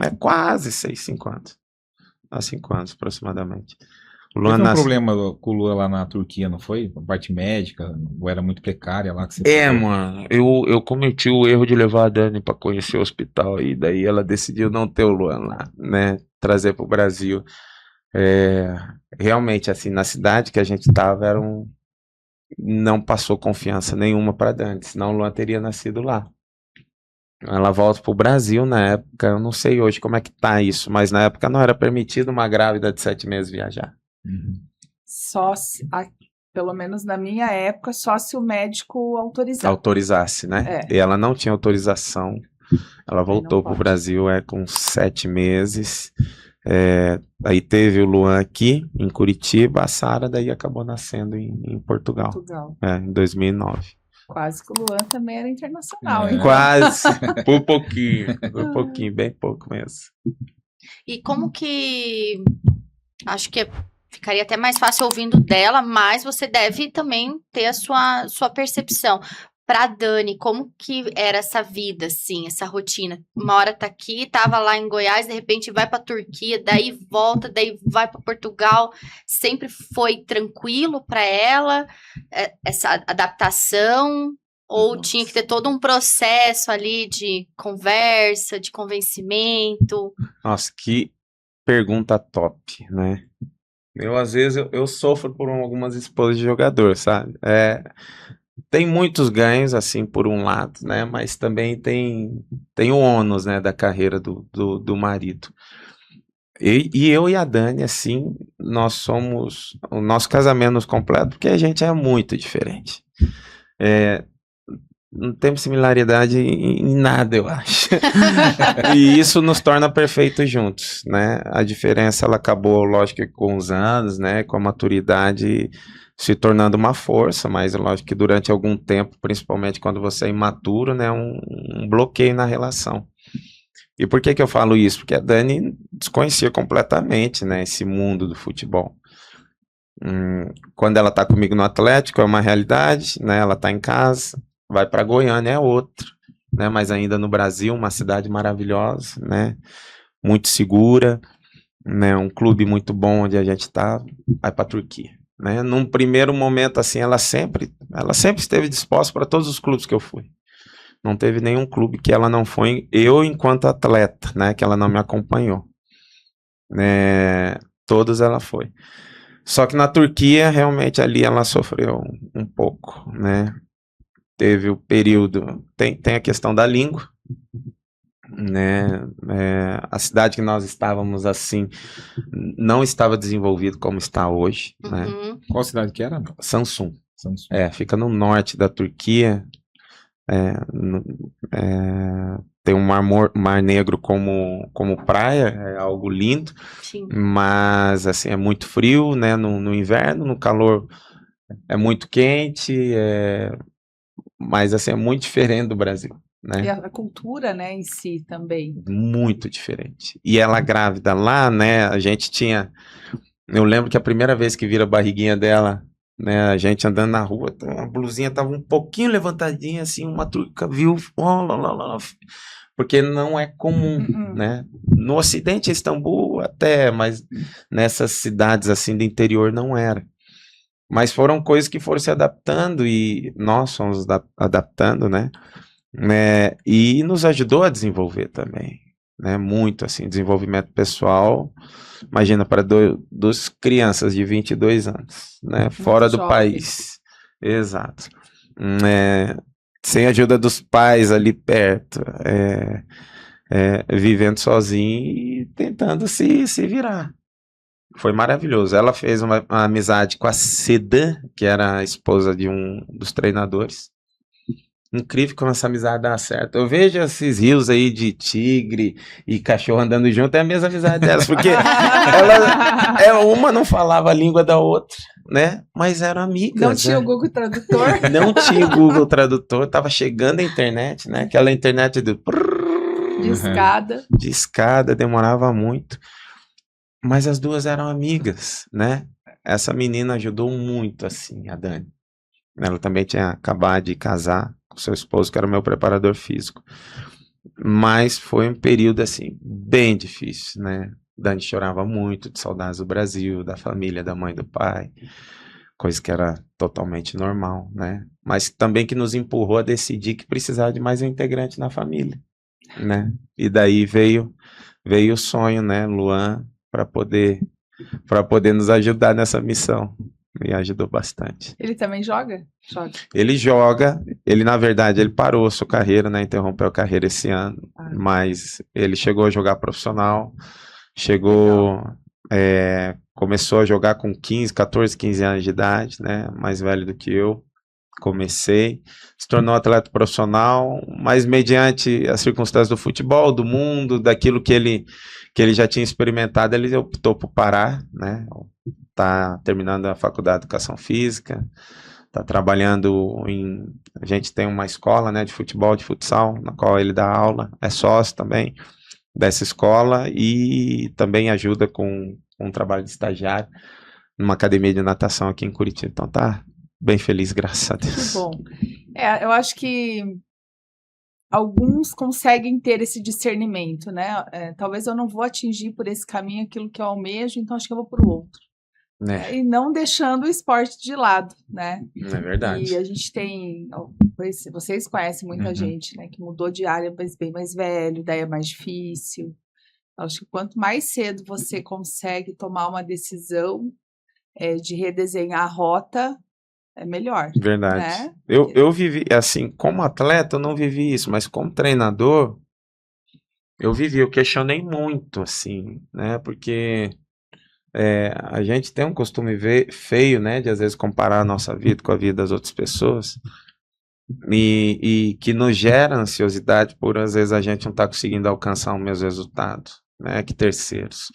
Speaker 1: É quase 5 anos. Há 5 anos, aproximadamente. O Luan
Speaker 2: Teve um
Speaker 1: nasce...
Speaker 2: problema com o Lua lá na Turquia, não foi? A parte médica, ou era muito precária lá que você
Speaker 1: Mano, eu cometi o erro de levar a Dani pra conhecer o hospital aí, daí ela decidiu não ter o Luan lá, né, trazer pro Brasil. Realmente, assim, na cidade que a gente tava, não passou confiança nenhuma pra Dani, senão o Luan teria nascido lá. Ela volta pro Brasil na época, eu não sei hoje como é que tá isso, mas na época não era permitido uma grávida de 7 meses viajar.
Speaker 2: Uhum.
Speaker 3: Só se, pelo menos na minha época, só se o médico autorizar.
Speaker 1: Autorizasse, né? E ela não tinha autorização. Ela voltou pro
Speaker 3: pode.
Speaker 1: Brasil com 7 meses. Aí teve o Luan aqui, em Curitiba, a Sara daí acabou nascendo em Portugal,
Speaker 3: Portugal.
Speaker 1: em 2009.
Speaker 3: Quase que o Luan também era internacional, hein?
Speaker 1: Quase, por pouquinho, bem pouco mesmo.
Speaker 4: E como que... Acho que ficaria até mais fácil ouvindo dela, mas você deve também ter a sua percepção. Pra Dani, como que era essa vida, assim, essa rotina? Uma hora tá aqui, tava lá em Goiás, de repente vai pra Turquia, daí volta, daí vai pra Portugal. Sempre foi tranquilo pra ela, essa adaptação? Ou tinha que ter todo um processo ali de conversa, de convencimento?
Speaker 1: Nossa, que pergunta top, né? Às vezes, eu sofro por algumas esposas de jogador, sabe? Tem muitos ganhos, assim, por um lado, né? Mas também tem o ônus, né, da carreira do marido. E eu e a Dani, assim, nós somos... O nosso casamento nos completa porque a gente é muito diferente. Não temos similaridade em nada, eu acho. E isso nos torna perfeitos juntos, né? A diferença, ela acabou, lógico, com os anos, né? Com a maturidade se tornando uma força, mas lógico que durante algum tempo, principalmente quando você é imaturo, né? Um bloqueio na relação. E por que eu falo isso? Porque a Dani desconhecia completamente, né? Esse mundo do futebol. Quando ela tá comigo no Atlético, é uma realidade, né? Ela tá em casa. Vai para Goiânia é outro, né? Mas ainda no Brasil, uma cidade maravilhosa, né? Muito segura, né? Um clube muito bom onde a gente está. Vai para a Turquia, né? Num primeiro momento assim, ela sempre esteve disposta para todos os clubes que eu fui. Não teve nenhum clube que ela não foi, eu enquanto atleta, né? Que ela não me acompanhou, né? Todos ela foi. Só que na Turquia realmente ali ela sofreu um pouco, né? Teve o período, tem a questão da língua, né? A cidade que nós estávamos assim não estava desenvolvida como está hoje, né?
Speaker 2: Qual cidade que era?
Speaker 1: Samsun. Fica no norte da Turquia. Tem um mar Negro como praia, é algo lindo.
Speaker 4: Sim.
Speaker 1: Mas assim é muito frio, né? No inverno, no calor é muito quente, mas assim é muito diferente do Brasil, né?
Speaker 3: E a cultura, né, em si também.
Speaker 1: Muito diferente. E ela grávida lá, né? Eu lembro que a primeira vez que vira a barriguinha dela, né? A gente andando na rua, a blusinha tava um pouquinho levantadinha, assim, uma turca viu, porque não é comum, né? No Ocidente, Istambul até, mas nessas cidades assim do interior não era. Mas foram coisas que foram se adaptando e nós fomos adaptando, né? E nos ajudou a desenvolver também, né? Muito, assim, desenvolvimento pessoal. Imagina, para duas crianças de 22 anos, né? Fora do país. Exato. Sem a ajuda dos pais ali perto, vivendo sozinho e tentando se virar. Foi maravilhoso. Ela fez uma amizade com a Sedan, que era a esposa de um dos treinadores. Incrível como essa amizade dá certo. Eu vejo esses rios aí de tigre e cachorro andando junto, é a mesma amizade delas, porque uma não falava a língua da outra, né? Mas eram amigas.
Speaker 3: Não tinha o Google Tradutor?
Speaker 1: Não tinha o Google Tradutor, tava chegando a internet, né? Aquela internet de
Speaker 3: escada.
Speaker 1: De escada, demorava muito. Mas as duas eram amigas, né? Essa menina ajudou muito, assim, a Dani. Ela também tinha acabado de casar com seu esposo, que era o meu preparador físico. Mas foi um período, assim, bem difícil, né? Dani chorava muito de saudades do Brasil, da família, da mãe e do pai. Coisa que era totalmente normal, né? Mas também que nos empurrou a decidir que precisava de mais um integrante na família, né? E daí veio o sonho, né, Luan, para poder nos ajudar nessa missão. Me ajudou bastante.
Speaker 3: Ele também joga?
Speaker 1: Ele joga. Ele, na verdade, ele parou a sua carreira, né? Interrompeu a carreira esse ano. Mas ele chegou a jogar profissional. Começou a jogar com 14, 15 anos de idade, né? Mais velho do que eu. comecei, se tornou atleta profissional, mas mediante as circunstâncias do futebol, do mundo, daquilo que ele já tinha experimentado, ele optou por parar, né? Tá terminando a faculdade de Educação Física, tá trabalhando a gente tem uma escola, né, de futebol, de futsal, na qual ele dá aula, é sócio também dessa escola e também ajuda com um trabalho de estagiário numa academia de natação aqui em Curitiba. Então tá bem feliz, graças a Deus.
Speaker 3: Que bom. Eu acho que alguns conseguem ter esse discernimento, né? Talvez eu não vou atingir por esse caminho aquilo que eu almejo, então acho que eu vou para o outro.
Speaker 1: Né?
Speaker 3: E não deixando o esporte de lado, né?
Speaker 1: É verdade.
Speaker 3: E a gente tem, vocês conhecem muita gente, né? Que mudou de área, mas bem mais velho, daí é mais difícil. Acho que quanto mais cedo você consegue tomar uma decisão de redesenhar a rota, é melhor.
Speaker 1: Verdade.
Speaker 3: Né?
Speaker 1: Eu vivi, assim, como atleta eu não vivi isso, mas como treinador, eu questionei muito, assim, né? Porque a gente tem um costume feio, né? De às vezes comparar a nossa vida com a vida das outras pessoas. E que nos gera ansiosidade por às vezes a gente não estar conseguindo alcançar os meus resultados, né? Que terceiros.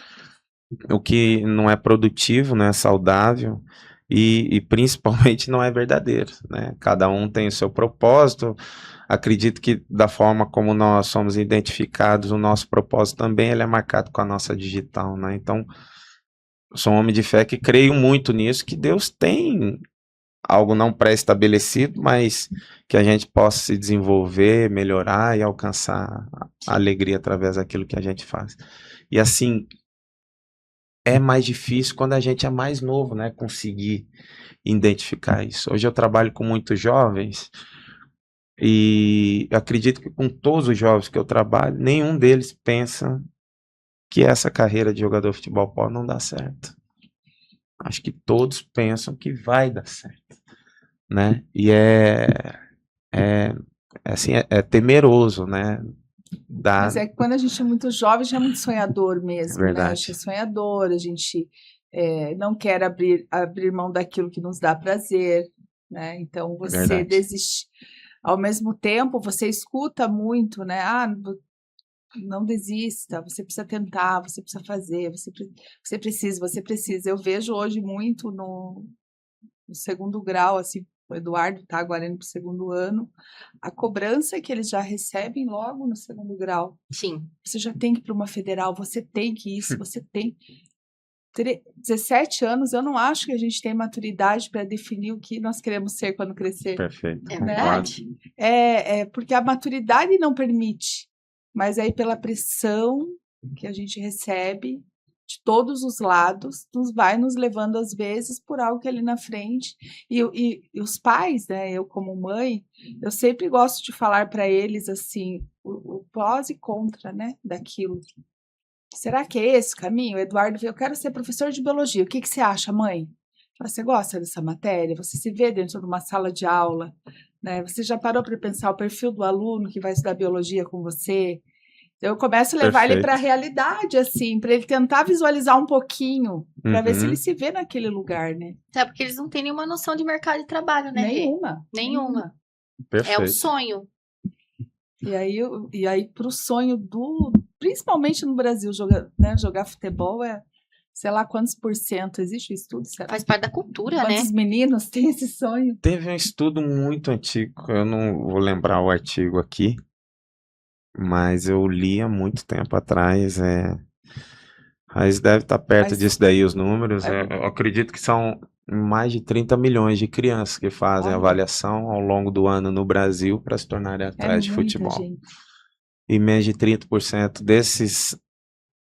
Speaker 1: O que não é produtivo, não é saudável e principalmente não é verdadeiro, né? Cada um tem o seu propósito. Acredito que da forma como nós somos identificados, o nosso propósito também ele é marcado com a nossa digital, né? Então, eu sou um homem de fé que creio muito nisso, que Deus tem algo não pré-estabelecido, mas que a gente possa se desenvolver, melhorar e alcançar a alegria através daquilo que a gente faz. E assim, é mais difícil quando a gente é mais novo, né? Conseguir identificar isso. Hoje eu trabalho com muitos jovens e eu acredito que com todos os jovens que eu trabalho, nenhum deles pensa que essa carreira de jogador de futebol pode não dar certo. Acho que todos pensam que vai dar certo, né? E assim, é temeroso, né?
Speaker 3: Mas é que quando a gente é muito jovem, a gente é muito sonhador mesmo,
Speaker 1: Verdade.
Speaker 3: né? A gente é sonhador, a gente não quer abrir mão daquilo que nos dá prazer, né? Então você
Speaker 1: Verdade.
Speaker 3: desiste. Ao mesmo tempo, você escuta muito, né? Não desista, você precisa tentar, você precisa fazer, você precisa. Eu vejo hoje muito no segundo grau, assim, o Eduardo está agora indo para o segundo ano, a cobrança que eles já recebem logo no segundo grau.
Speaker 4: Sim.
Speaker 3: Você já tem que ir para uma federal, você tem que isso, você tem. 17 anos, eu não acho que a gente tem maturidade para definir o que nós queremos ser quando crescer.
Speaker 1: Perfeito.
Speaker 4: É
Speaker 1: Concordo.
Speaker 4: verdade.
Speaker 3: Porque a maturidade não permite, mas aí pela pressão que a gente recebe de todos os lados, vai nos levando às vezes por algo que ali na frente. E os pais, né, eu como mãe, eu sempre gosto de falar para eles assim, o prós e contra, né, daquilo. Será que é esse o caminho? Eduardo, eu quero ser professor de biologia. O que você acha, mãe? Você gosta dessa matéria? Você se vê dentro de uma sala de aula? Né? Você já parou para pensar o perfil do aluno que vai estudar biologia com você? Então, eu começo a levar ele para a realidade, assim, para ele tentar visualizar um pouquinho, para ver se ele se vê naquele lugar, né?
Speaker 4: Até porque eles não têm nenhuma noção de mercado de trabalho, né? Nenhuma.
Speaker 1: Perfeito.
Speaker 4: É o sonho.
Speaker 3: E aí para o sonho principalmente no Brasil, jogar futebol sei lá quantos % existe o estudo? Será?
Speaker 4: Faz parte da cultura,
Speaker 3: Quantos
Speaker 4: né?
Speaker 3: meninos têm esse sonho?
Speaker 1: Teve um estudo muito antigo, eu não vou lembrar o artigo aqui, mas eu li há muito tempo atrás. Mas deve estar perto disso daí os números. Eu acredito que são mais de 30 milhões de crianças que fazem avaliação ao longo do ano no Brasil para se tornarem atletas de futebol.
Speaker 3: Gente.
Speaker 1: E menos de 30% desses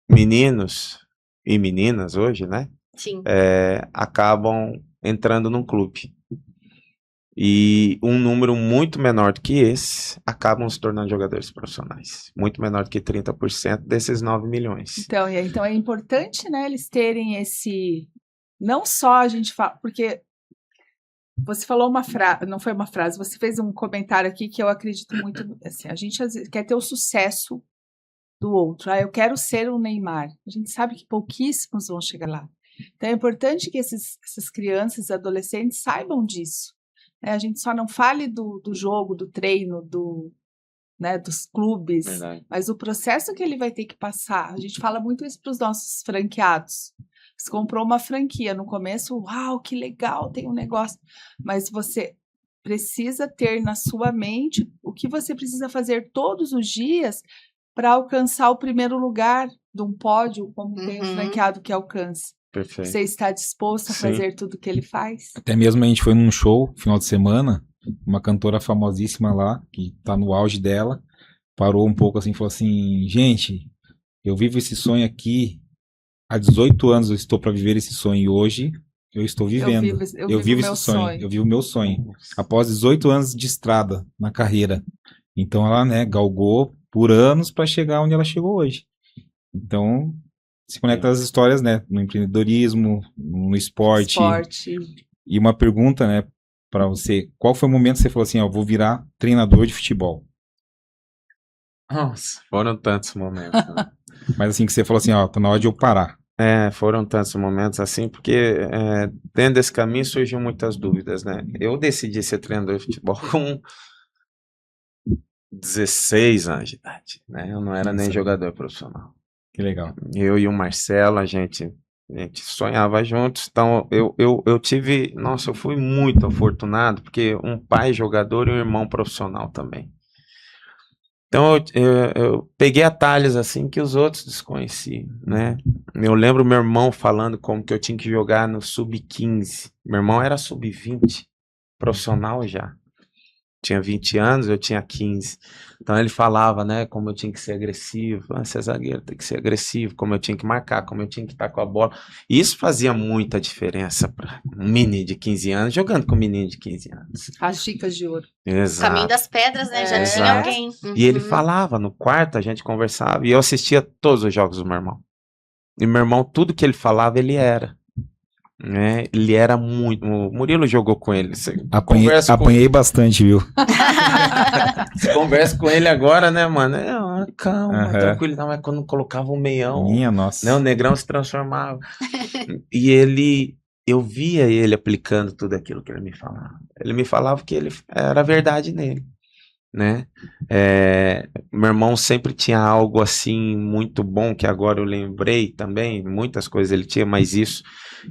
Speaker 1: meninos e meninas hoje, né?
Speaker 4: Sim.
Speaker 1: Acabam entrando num clube. E um número muito menor do que esse acabam se tornando jogadores profissionais. Muito menor do que 30% desses 9 milhões.
Speaker 3: Então é importante, né, eles terem esse... Não só a gente fala... Porque você falou uma frase... Não foi uma frase, você fez um comentário aqui que eu acredito muito... Assim, a gente às vezes quer ter o sucesso do outro. Eu quero ser um Neymar. A gente sabe que pouquíssimos vão chegar lá. Então é importante que essas crianças e adolescentes saibam disso. né? A gente só não fale do jogo, do treino, né, dos clubes,
Speaker 1: Verdade.
Speaker 3: mas o processo que ele vai ter que passar. A gente fala muito isso para os nossos franqueados. Você comprou uma franquia no começo, uau, que legal, tem um negócio, mas você precisa ter na sua mente o que você precisa fazer todos os dias para alcançar o primeiro lugar de um pódio, como tem o franqueado que alcança.
Speaker 1: Perfeito.
Speaker 3: Você está disposto a
Speaker 1: Sim.
Speaker 3: fazer tudo o que ele faz?
Speaker 2: Até mesmo a gente foi num show, final de semana, uma cantora famosíssima lá, que tá no auge dela, parou um pouco assim e falou assim, gente, eu vivo esse sonho aqui, há 18 anos eu estou para viver esse sonho e hoje eu estou vivendo. Eu vivo
Speaker 3: meu
Speaker 2: esse sonho, eu vivo o meu sonho. Após 18 anos de estrada na carreira. Então ela, né, galgou por anos para chegar onde ela chegou hoje. Então, se conecta às histórias, né, no empreendedorismo, no esporte. E uma pergunta, né, para você, qual foi o momento que você falou assim, ó, vou virar treinador de futebol?
Speaker 1: Nossa, foram tantos momentos. Né?
Speaker 2: Mas assim, que você falou assim, ó, tá na hora de eu parar.
Speaker 1: Foram tantos momentos assim, porque dentro desse caminho surgiu muitas dúvidas, né? Eu decidi ser treinador de futebol com 16 anos de idade, né? Eu não era nem jogador profissional.
Speaker 2: Que legal.
Speaker 1: Eu e o Marcelo, a gente sonhava juntos, então eu tive, nossa, eu fui muito afortunado, porque um pai jogador e um irmão profissional também. Então eu peguei atalhos assim que os outros desconheciam, né? Eu lembro meu irmão falando como que eu tinha que jogar no sub-15. Meu irmão era sub-20, profissional já. Tinha 20 anos, eu tinha 15. Então ele falava, né, como eu tinha que ser agressivo. Você é zagueiro, tem que ser agressivo, como eu tinha que marcar, como eu tinha que estar com a bola. E isso fazia muita diferença para um menino de 15 anos jogando com um menino de 15 anos.
Speaker 3: As dicas de ouro.
Speaker 1: Exato.
Speaker 4: Caminho das pedras, né? Já tinha
Speaker 1: Exato.
Speaker 4: alguém.
Speaker 1: E ele falava no quarto, a gente conversava, e eu assistia todos os jogos do meu irmão. E meu irmão, tudo que ele falava, ele era. Né? Ele era muito. O Murilo jogou com ele.
Speaker 2: Apanhei bastante, viu?
Speaker 1: Você conversa com ele agora, né, mano? Calma, tranquilo. Não, mas quando colocava um meião,
Speaker 2: minha nossa.
Speaker 1: Né, o negrão se transformava. E eu via ele aplicando tudo aquilo que ele me falava. Ele me falava que ele era verdade nele. Né? Meu irmão sempre tinha algo assim muito bom, que agora eu lembrei também, muitas coisas ele tinha, mas isso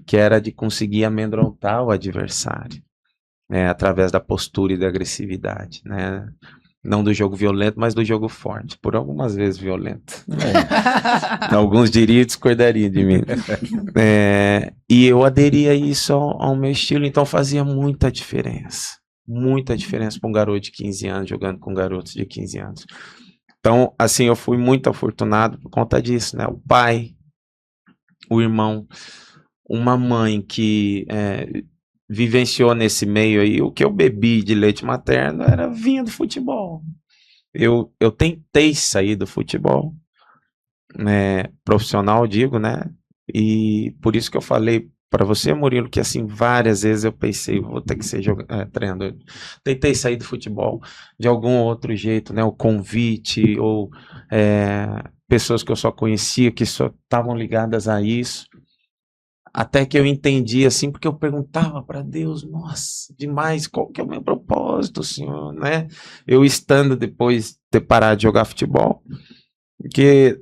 Speaker 1: que era de conseguir amedrontar o adversário, né? Através da postura e da agressividade, né? Não do jogo violento, mas do jogo forte, por algumas vezes violento. Alguns diriam e discordariam de mim. E eu aderia a isso ao meu estilo, então fazia muita diferença para um garoto de 15 anos jogando com garotos de 15 anos. Então, assim, eu fui muito afortunado por conta disso, né? O pai, o irmão, uma mãe que vivenciou nesse meio aí, o que eu bebi de leite materno era vinho do futebol. Eu tentei sair do futebol, né, profissional, digo, né? E por isso que eu falei para você, Murilo, que assim, várias vezes eu pensei, vou ter que ser treinador. Tentei sair do futebol de algum outro jeito, né? O convite, ou pessoas que eu só conhecia, que só estavam ligadas a isso. Até que eu entendi, assim, porque eu perguntava para Deus, nossa, demais, qual que é o meu propósito, Senhor, né? Eu estando depois de ter parado de jogar futebol, porque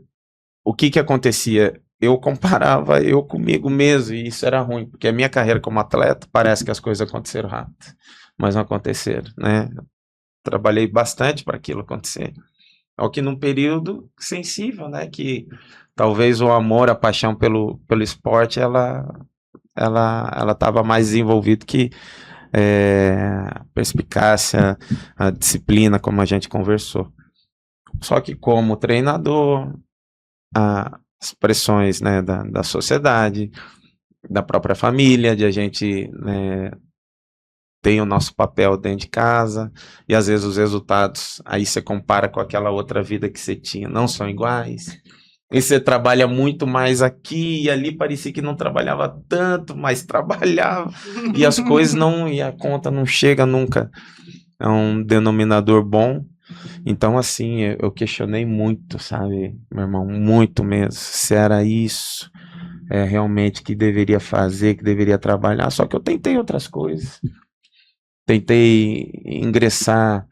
Speaker 1: o que acontecia? Eu comparava eu comigo mesmo, e isso era ruim, porque a minha carreira como atleta, parece que as coisas aconteceram rápido, mas não aconteceram, né? Trabalhei bastante para aquilo acontecer. Ao que num período sensível, né? Que talvez o amor, a paixão pelo esporte, ela estava mais desenvolvida que a perspicácia, a disciplina, como a gente conversou. Só que como treinador, as pressões, né, da sociedade, da própria família, de a gente, né, tem o nosso papel dentro de casa, e às vezes os resultados, aí você compara com aquela outra vida que você tinha, não são iguais. E você trabalha muito mais aqui e ali, parecia que não trabalhava tanto, mas trabalhava. E as coisas não, e a conta não chega nunca a um denominador bom. Então, assim, eu questionei muito, sabe, meu irmão, muito mesmo, se era isso realmente que deveria fazer, que deveria trabalhar, só que eu tentei outras coisas. tentei ingressar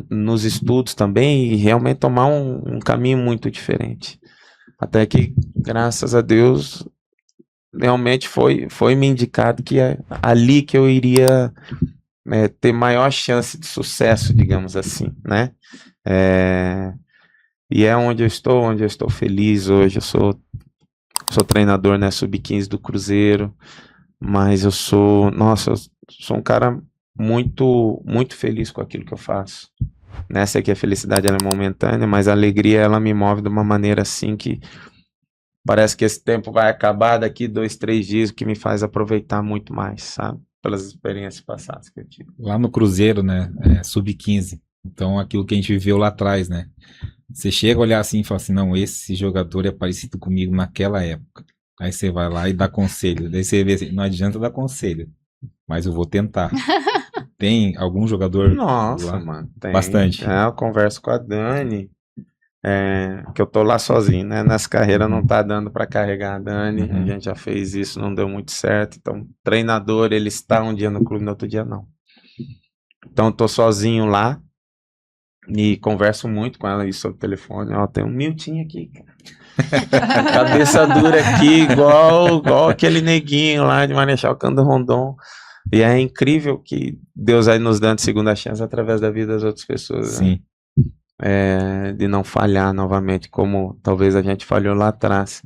Speaker 1: nos estudos também e realmente tomar um caminho muito diferente. Até que, graças a Deus, realmente foi me indicado que é ali que eu iria ter maior chance de sucesso, digamos assim, né? E é onde eu estou feliz hoje. Eu sou treinador, né, sub-15 do Cruzeiro, mas eu sou um cara muito, muito feliz com aquilo que eu faço. Nessa aqui a felicidade ela é momentânea, mas a alegria ela me move de uma maneira assim que parece que esse tempo vai acabar daqui 2, 3 dias, o que me faz aproveitar muito mais, sabe? Pelas experiências passadas que eu tive.
Speaker 2: Lá no Cruzeiro, né? Sub-15. Então, aquilo que a gente viveu lá atrás, né? Você chega a olhar assim e fala assim, não, esse jogador é parecido comigo naquela época. Aí você vai lá e dá conselho. Daí você vê assim, não adianta dar conselho, mas eu vou tentar. Tem algum jogador
Speaker 1: Nossa,
Speaker 2: lá?
Speaker 1: mano, tem.
Speaker 2: Bastante.
Speaker 1: Eu converso com a Dani, que eu tô lá sozinho, né? Nessa carreira não tá dando para carregar a Dani.
Speaker 2: Uhum.
Speaker 1: A gente já fez isso, não deu muito certo. Então, treinador, ele está um dia no clube, no outro dia não. Então, eu tô sozinho lá e converso muito com ela aí sobre o telefone. Ó, tem um Miltinho aqui, cara. Cabeça dura aqui, igual aquele neguinho lá de Marechal Cândido Rondon. E é incrível que Deus vai nos dando segunda chance através da vida das outras pessoas.
Speaker 2: Sim.
Speaker 1: Né? De não falhar novamente, como talvez a gente falhou lá atrás.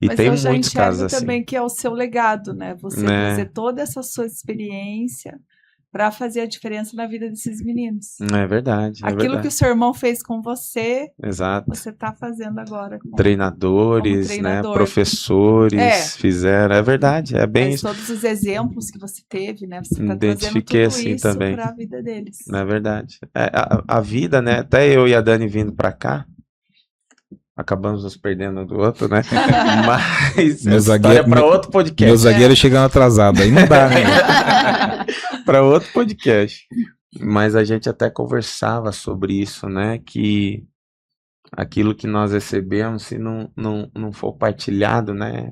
Speaker 1: E
Speaker 3: Mas
Speaker 1: tem
Speaker 3: eu já
Speaker 1: muitos casos
Speaker 3: enxergo
Speaker 1: assim.
Speaker 3: também que é o seu legado, né? Você
Speaker 1: Né?
Speaker 3: trazer toda essa sua experiência para fazer a diferença na vida desses meninos.
Speaker 1: É verdade.
Speaker 3: Aquilo que o
Speaker 1: verdade.
Speaker 3: seu irmão fez com você,
Speaker 1: Exato.
Speaker 3: você está fazendo agora. Como
Speaker 1: Treinadores,
Speaker 3: treinador.
Speaker 1: né? Professores fizeram. É verdade. É bem
Speaker 3: Mas
Speaker 1: isso.
Speaker 3: todos os exemplos que você teve, né? Você está trazendo
Speaker 1: Identifiquei
Speaker 3: tudo
Speaker 1: assim
Speaker 3: isso
Speaker 1: também.
Speaker 3: para a vida deles.
Speaker 1: Não é verdade. A vida, né? Até eu e a Dani vindo pra cá, acabamos nos perdendo um do outro, né? Mas
Speaker 2: Meu
Speaker 1: essa história é pra outro podcast.
Speaker 2: Meu zagueiro chegando atrasado, aí não dá, né?
Speaker 1: Para outro podcast. Mas a gente até conversava sobre isso, né? Que aquilo que nós recebemos, se não for partilhado, né?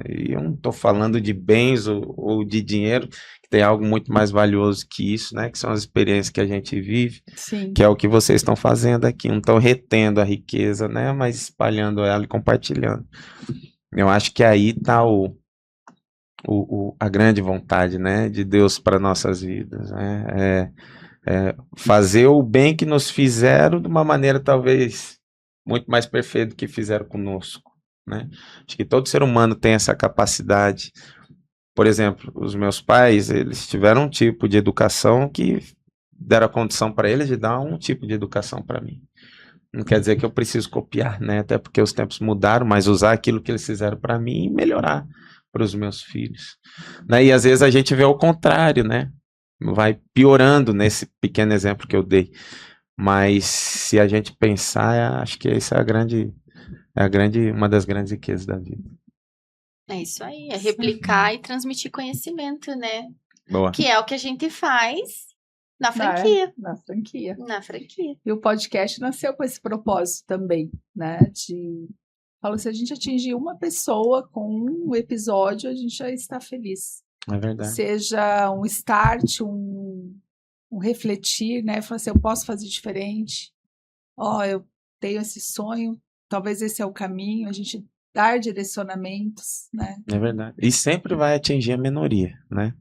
Speaker 1: E eu não estou falando de bens ou de dinheiro, que tem algo muito mais valioso que isso, né? Que são as experiências que a gente vive,
Speaker 3: Sim.
Speaker 1: que é o que vocês estão fazendo aqui. Não estão retendo a riqueza, né? Mas espalhando ela e compartilhando. Eu acho que aí está a grande vontade, né, de Deus para nossas vidas, né? Fazer o bem que nos fizeram de uma maneira talvez muito mais perfeita do que fizeram conosco, né? Acho que todo ser humano tem essa capacidade. Por exemplo, os meus pais, eles tiveram um tipo de educação que deram a condição para eles de dar um tipo de educação para mim. Não quer dizer que eu preciso copiar, né? Até porque os tempos mudaram, mas usar aquilo que eles fizeram para mim e melhorar para os meus filhos. Né? E às vezes a gente vê o contrário, né? Vai piorando nesse pequeno exemplo que eu dei. Mas se a gente pensar, acho que essa é uma das grandes riquezas da vida.
Speaker 4: É isso aí, é replicar e transmitir conhecimento, né?
Speaker 1: Boa.
Speaker 4: Que é o que a gente faz na franquia.
Speaker 3: Na franquia.
Speaker 4: Na franquia.
Speaker 3: E o podcast nasceu com esse propósito também, né? Falo, se a gente atingir uma pessoa com um episódio, a gente já está feliz.
Speaker 1: É verdade.
Speaker 3: Seja um start, um refletir, né? Falar assim, eu posso fazer diferente. Eu tenho esse sonho, talvez esse é o caminho, a gente dar direcionamentos, né?
Speaker 1: É verdade. E sempre vai atingir a minoria, né?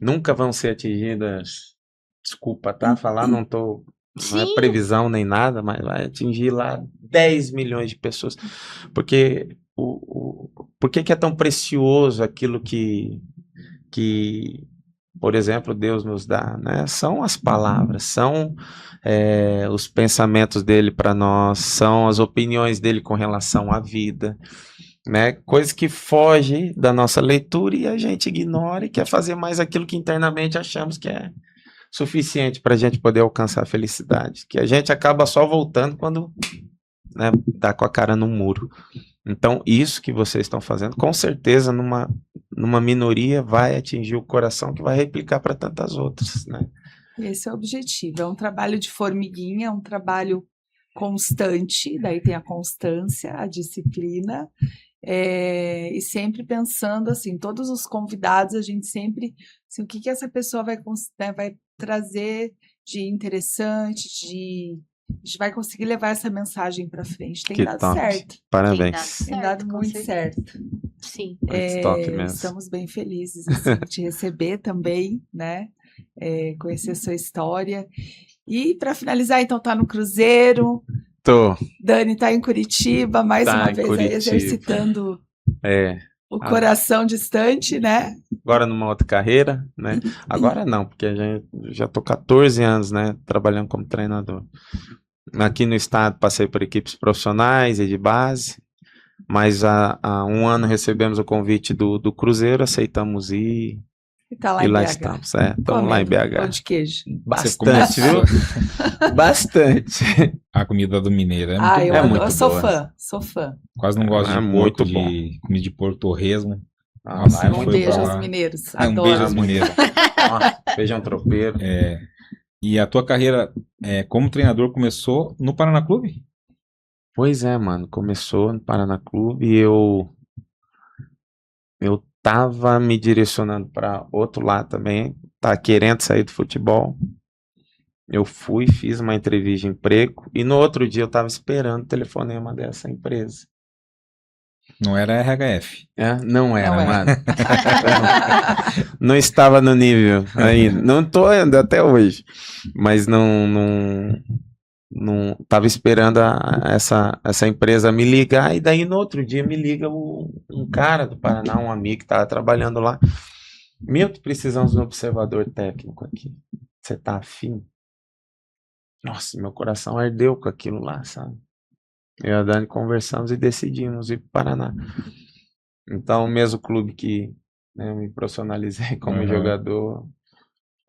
Speaker 1: Nunca vão ser atingidas, desculpa, tá? Falar não é previsão nem nada, mas vai atingir lá 10 milhões de pessoas. Porque por que é tão precioso aquilo que, por exemplo, Deus nos dá, né? São as palavras, são os pensamentos dele para nós, são as opiniões dele com relação à vida, né? Coisas que fogem da nossa leitura e a gente ignora e quer fazer mais aquilo que internamente achamos que é suficiente para a gente poder alcançar a felicidade, que a gente acaba só voltando quando, né, dá com a cara no muro. Então, isso que vocês estão fazendo, com certeza, numa minoria, vai atingir o coração que vai replicar para tantas outras, né?
Speaker 3: Esse é o objetivo. É um trabalho de formiguinha, é um trabalho constante, daí tem a constância, a disciplina E sempre pensando assim, todos os convidados, a gente sempre, assim, o que que essa pessoa vai trazer de interessante, a gente vai conseguir levar essa mensagem para frente. Tem
Speaker 1: Que
Speaker 3: dado
Speaker 1: top.
Speaker 3: certo.
Speaker 1: Parabéns.
Speaker 3: Tem dado
Speaker 4: com
Speaker 3: muito
Speaker 4: certeza.
Speaker 3: certo.
Speaker 4: Sim.
Speaker 1: Muito top mesmo.
Speaker 3: Estamos bem felizes assim, de te receber também, né? Conhecer a sua história. E para finalizar, então, tá no Cruzeiro.
Speaker 1: Tô.
Speaker 3: Dani tá em Curitiba, mais
Speaker 1: Tá
Speaker 3: uma
Speaker 1: em
Speaker 3: vez aí
Speaker 1: Curitiba.
Speaker 3: exercitando o coração distante, né?
Speaker 1: Agora numa outra carreira, né? Agora não, porque a gente já tô 14 anos, né? Trabalhando como treinador. Aqui no estado passei por equipes profissionais e de base, mas há um ano recebemos o convite do Cruzeiro, aceitamos ir
Speaker 3: E tá lá
Speaker 1: e
Speaker 3: em
Speaker 1: lá
Speaker 3: BH.
Speaker 1: estamos. Estamos lá em
Speaker 3: Comendo pão
Speaker 1: BH.
Speaker 3: de queijo.
Speaker 1: Bastante, viu? Bastante.
Speaker 2: A comida do mineiro é
Speaker 3: Ah,
Speaker 2: muito
Speaker 3: eu
Speaker 2: boa.
Speaker 1: muito
Speaker 3: sou
Speaker 1: boa.
Speaker 3: fã, sou fã.
Speaker 2: Quase não gosto
Speaker 1: É
Speaker 2: de
Speaker 1: muito
Speaker 2: porco, de comida de porco torresmo.
Speaker 1: Ah,
Speaker 2: Nossa,
Speaker 1: lá é
Speaker 3: Um
Speaker 1: muito
Speaker 3: beijo
Speaker 2: bom.
Speaker 3: aos
Speaker 1: bom.
Speaker 3: mineiros.
Speaker 2: Um
Speaker 3: Adoro.
Speaker 2: beijo aos mineiros.
Speaker 1: Nossa, feijão tropeiro.
Speaker 2: E a tua carreira como treinador começou no Paraná Clube?
Speaker 1: Pois é, mano. Começou no Paraná Clube e eu tava me direcionando para outro lado também, tá querendo sair do futebol. Eu fui, fiz uma entrevista de emprego e no outro dia eu tava esperando o telefonema dessa empresa.
Speaker 2: Não era RHF.
Speaker 1: Não era,
Speaker 3: Não era.
Speaker 1: mano. Não estava no nível ainda. Não tô ainda até hoje. Mas não tava esperando essa empresa me ligar. E daí no outro dia me liga um cara do Paraná, um amigo que tava trabalhando lá. Milton, precisamos de um observador técnico aqui. Você tá afim? Nossa, meu coração ardeu com aquilo lá, sabe? Eu e a Dani conversamos e decidimos ir para o Paraná. Então, o mesmo clube que, né, eu me profissionalizei como jogador,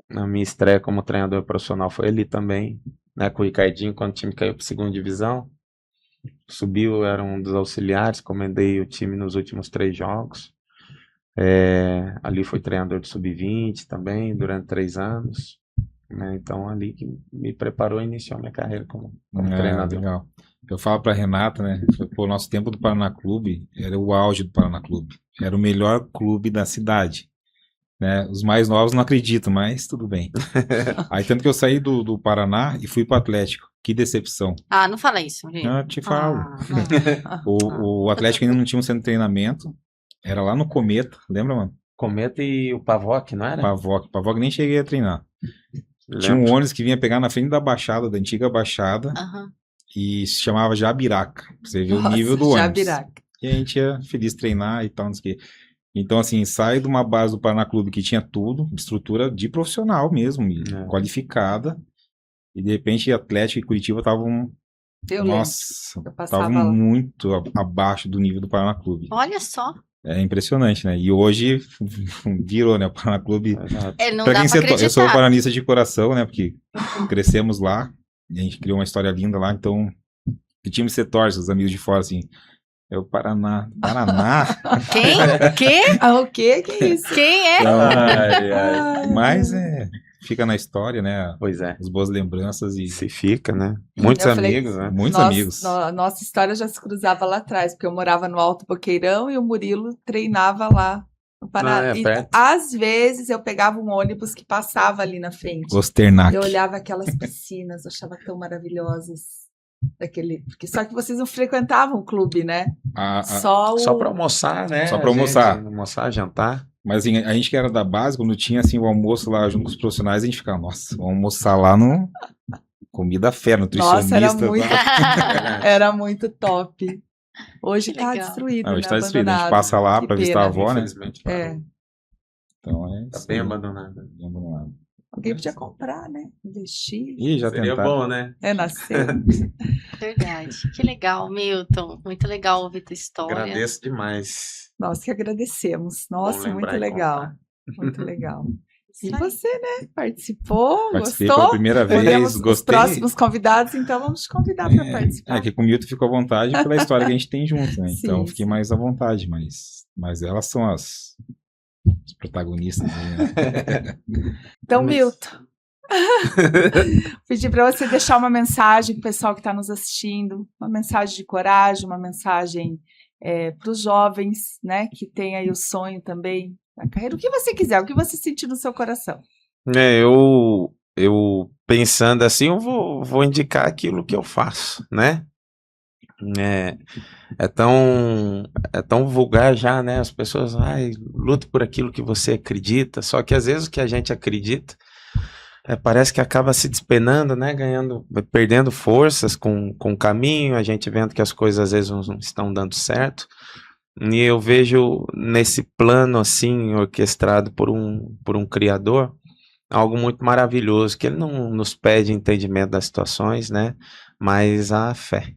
Speaker 1: na minha estreia como treinador profissional foi ali também, né, com o Ricardinho, quando o time caiu para a segunda divisão. Subiu, eu era um dos auxiliares, comandei o time nos últimos 3 jogos. Ali fui treinador de sub-20 também, durante 3 anos. Né, então, ali que me preparou e iniciou minha carreira como treinador.
Speaker 2: Legal. Eu falo pra Renata, né? O nosso tempo do Paraná Clube era o auge do Paraná Clube. Era o melhor clube da cidade. Né? Os mais novos não acreditam, mas tudo bem. Aí tanto que eu saí do Paraná e fui pro Atlético. Que decepção.
Speaker 4: Ah, não fala isso, gente.
Speaker 2: Eu te falo.
Speaker 4: Ah,
Speaker 2: O Atlético ainda não tinha um centro de treinamento. Era lá no Cometa, lembra, mano?
Speaker 1: Cometa e o Pavoc, não era?
Speaker 2: Pavoc nem cheguei a treinar. Tinha um ônibus que vinha pegar na frente da Baixada, da antiga Baixada. E se chamava Jabiraca. Pra você ver o nível do ônibus.
Speaker 3: Jabiraca.
Speaker 2: E a gente ia feliz treinar e tal, não sei o quê. Então, assim, sai de uma base do Paraná Clube que tinha tudo, estrutura de profissional mesmo, qualificada. E de repente Atlético e Curitiba estavam. Nossa, estavam muito abaixo do nível do Paraná Clube.
Speaker 4: olha só.
Speaker 2: É impressionante, né? E hoje virou, né? O Paraná Clube.
Speaker 4: Não
Speaker 2: Pra
Speaker 4: dá
Speaker 2: quem
Speaker 4: pra acreditar.
Speaker 2: eu sou paranista de coração, né? Porque crescemos lá. E a gente criou uma história linda lá, então que time você torce, os amigos de fora, assim, é o Paraná.
Speaker 4: Quem? Quê?
Speaker 3: O quê? Que isso?
Speaker 4: Quem é?
Speaker 2: Mas fica na história, né?
Speaker 1: Pois é.
Speaker 2: As boas lembranças e
Speaker 1: Se fica, né? Muitos amigos, né?
Speaker 2: muitos amigos.
Speaker 3: Nossa história já se cruzava lá atrás, porque eu morava no Alto Boqueirão e o Murilo treinava lá no Paraná. E
Speaker 1: perto.
Speaker 3: às vezes eu pegava um ônibus que passava ali na frente.
Speaker 2: Osternac.
Speaker 3: Eu olhava aquelas piscinas, achava tão maravilhosas. Só que vocês não frequentavam o clube, né?
Speaker 1: Só para almoçar, né?
Speaker 2: Só pra almoçar.
Speaker 1: Almoçar, jantar.
Speaker 2: Mas assim, a gente que era da base, quando tinha assim, o almoço lá junto com os profissionais, a gente ficava, nossa, vamos almoçar lá no comida fé, nutricionista.
Speaker 3: Nossa, era muito top. Hoje
Speaker 4: Que
Speaker 3: tá
Speaker 4: legal.
Speaker 3: destruído,
Speaker 2: Hoje
Speaker 3: né?
Speaker 2: tá destruído. A gente
Speaker 3: Abandonado.
Speaker 2: passa lá
Speaker 3: Que
Speaker 2: pra visitar a
Speaker 3: pena.
Speaker 2: avó, né?
Speaker 1: Infelizmente, parou.
Speaker 2: Então
Speaker 1: Tá bem abandonado.
Speaker 2: bem abandonado.
Speaker 3: Alguém podia comprar, né? Investir.
Speaker 2: Ih, já
Speaker 1: Seria
Speaker 2: tentaram.
Speaker 1: bom, né?
Speaker 3: Nascer.
Speaker 4: Verdade. Que legal, Milton. Muito legal ouvir tua história.
Speaker 1: Agradeço demais.
Speaker 3: Nós que agradecemos.
Speaker 1: Bom
Speaker 3: Nossa,
Speaker 1: lembrar
Speaker 3: muito
Speaker 1: e
Speaker 3: legal.
Speaker 1: contar.
Speaker 3: Muito legal. E
Speaker 4: Isso aí.
Speaker 3: você, né? Participou,
Speaker 2: Participei
Speaker 3: gostou?
Speaker 2: pela primeira vez,
Speaker 3: Olhamos os
Speaker 2: gostei.
Speaker 3: próximos convidados, então vamos te convidar para participar.
Speaker 2: Que com o Milton ficou à vontade pela história que a gente tem junto, né? Então
Speaker 3: Sim,
Speaker 2: fiquei
Speaker 3: sim.
Speaker 2: mais à vontade, mas elas são as protagonistas aí, né?
Speaker 3: Então,
Speaker 1: Mas-
Speaker 3: Milton, pedir para você deixar uma mensagem para o pessoal que está nos assistindo, uma mensagem de coragem, uma mensagem para os jovens, né, que tem aí o sonho também da carreira, o que você quiser, o que você sentir no seu coração.
Speaker 1: Eu pensando assim, eu vou indicar aquilo que eu faço, né? É tão vulgar já, né? As pessoas, lute por aquilo que você acredita. Só que às vezes o que a gente acredita parece que acaba se despenando, né? Perdendo forças com o caminho, a gente vendo que as coisas às vezes não estão dando certo. E eu vejo nesse plano assim, orquestrado por um criador, algo muito maravilhoso, que ele não nos pede entendimento das situações, né? Mas a fé.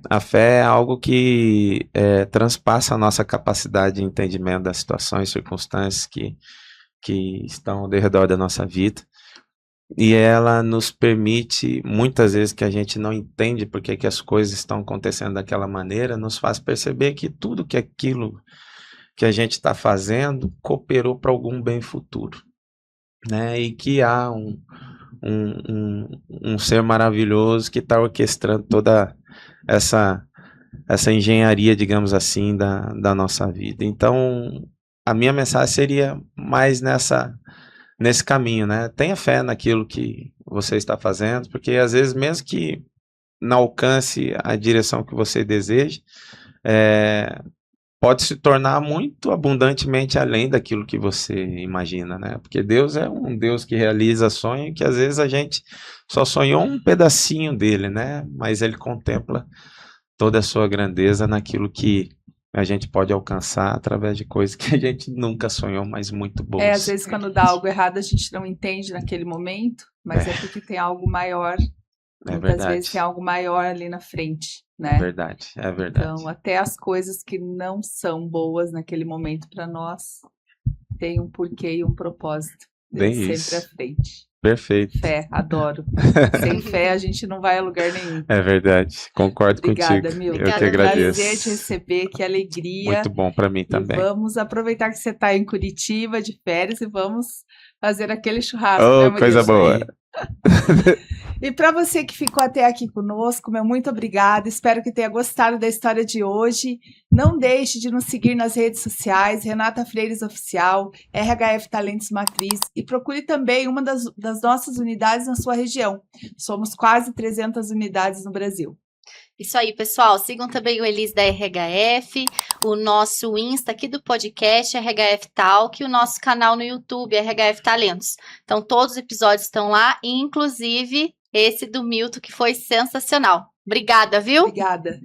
Speaker 1: A fé é algo que transpassa a nossa capacidade de entendimento das situações, circunstâncias que estão ao redor da nossa vida. E ela nos permite, muitas vezes que a gente não entende porque que as coisas estão acontecendo daquela maneira, nos faz perceber que tudo que aquilo que a gente está fazendo cooperou para algum bem futuro, né? E que há um ser maravilhoso que está orquestrando toda essa engenharia, digamos assim, da nossa vida. Então, a minha mensagem seria mais nesse caminho, né? Tenha fé naquilo que você está fazendo, porque às vezes, mesmo que não alcance a direção que você deseja, pode se tornar muito abundantemente além daquilo que você imagina, né? Porque Deus é um Deus que realiza sonho que às vezes a gente só sonhou um pedacinho dele, né? Mas ele contempla toda a sua grandeza naquilo que a gente pode alcançar através de coisas que a gente nunca sonhou, mas muito boas.
Speaker 3: Às vezes quando dá algo errado a gente não entende naquele momento, mas é porque tem algo maior. Muitas vezes tem algo maior ali na frente, né?
Speaker 1: É verdade.
Speaker 3: Então, até as coisas que não são boas naquele momento para nós, tem um porquê e um propósito.
Speaker 1: Bem
Speaker 3: sempre
Speaker 1: isso.
Speaker 3: à frente.
Speaker 1: Perfeito.
Speaker 3: Fé, adoro. Sem fé a gente não vai a lugar nenhum.
Speaker 1: É verdade, concordo
Speaker 3: Obrigada,
Speaker 1: contigo.
Speaker 3: Milton.
Speaker 1: Eu que agradeço.
Speaker 3: Prazer te receber, que alegria.
Speaker 1: Muito bom para mim também.
Speaker 3: E vamos aproveitar que você está em Curitiba de férias e vamos fazer aquele churrasco.
Speaker 1: Oh,
Speaker 3: né,
Speaker 1: coisa boa.
Speaker 3: E para você que ficou até aqui conosco, meu muito obrigada. Espero que tenha gostado da história de hoje. Não deixe de nos seguir nas redes sociais, Renata Freires Oficial, RHF Talentos Matriz, e procure também uma das nossas unidades na sua região. Somos quase 300 unidades no Brasil.
Speaker 4: Isso aí, pessoal. Sigam também o Elis da RHF, o nosso Insta aqui do podcast, RHF Talk, e o nosso canal no YouTube, RHF Talentos. Então, todos os episódios estão lá, inclusive esse do Milton, que foi sensacional. Obrigada, viu?
Speaker 3: Obrigada.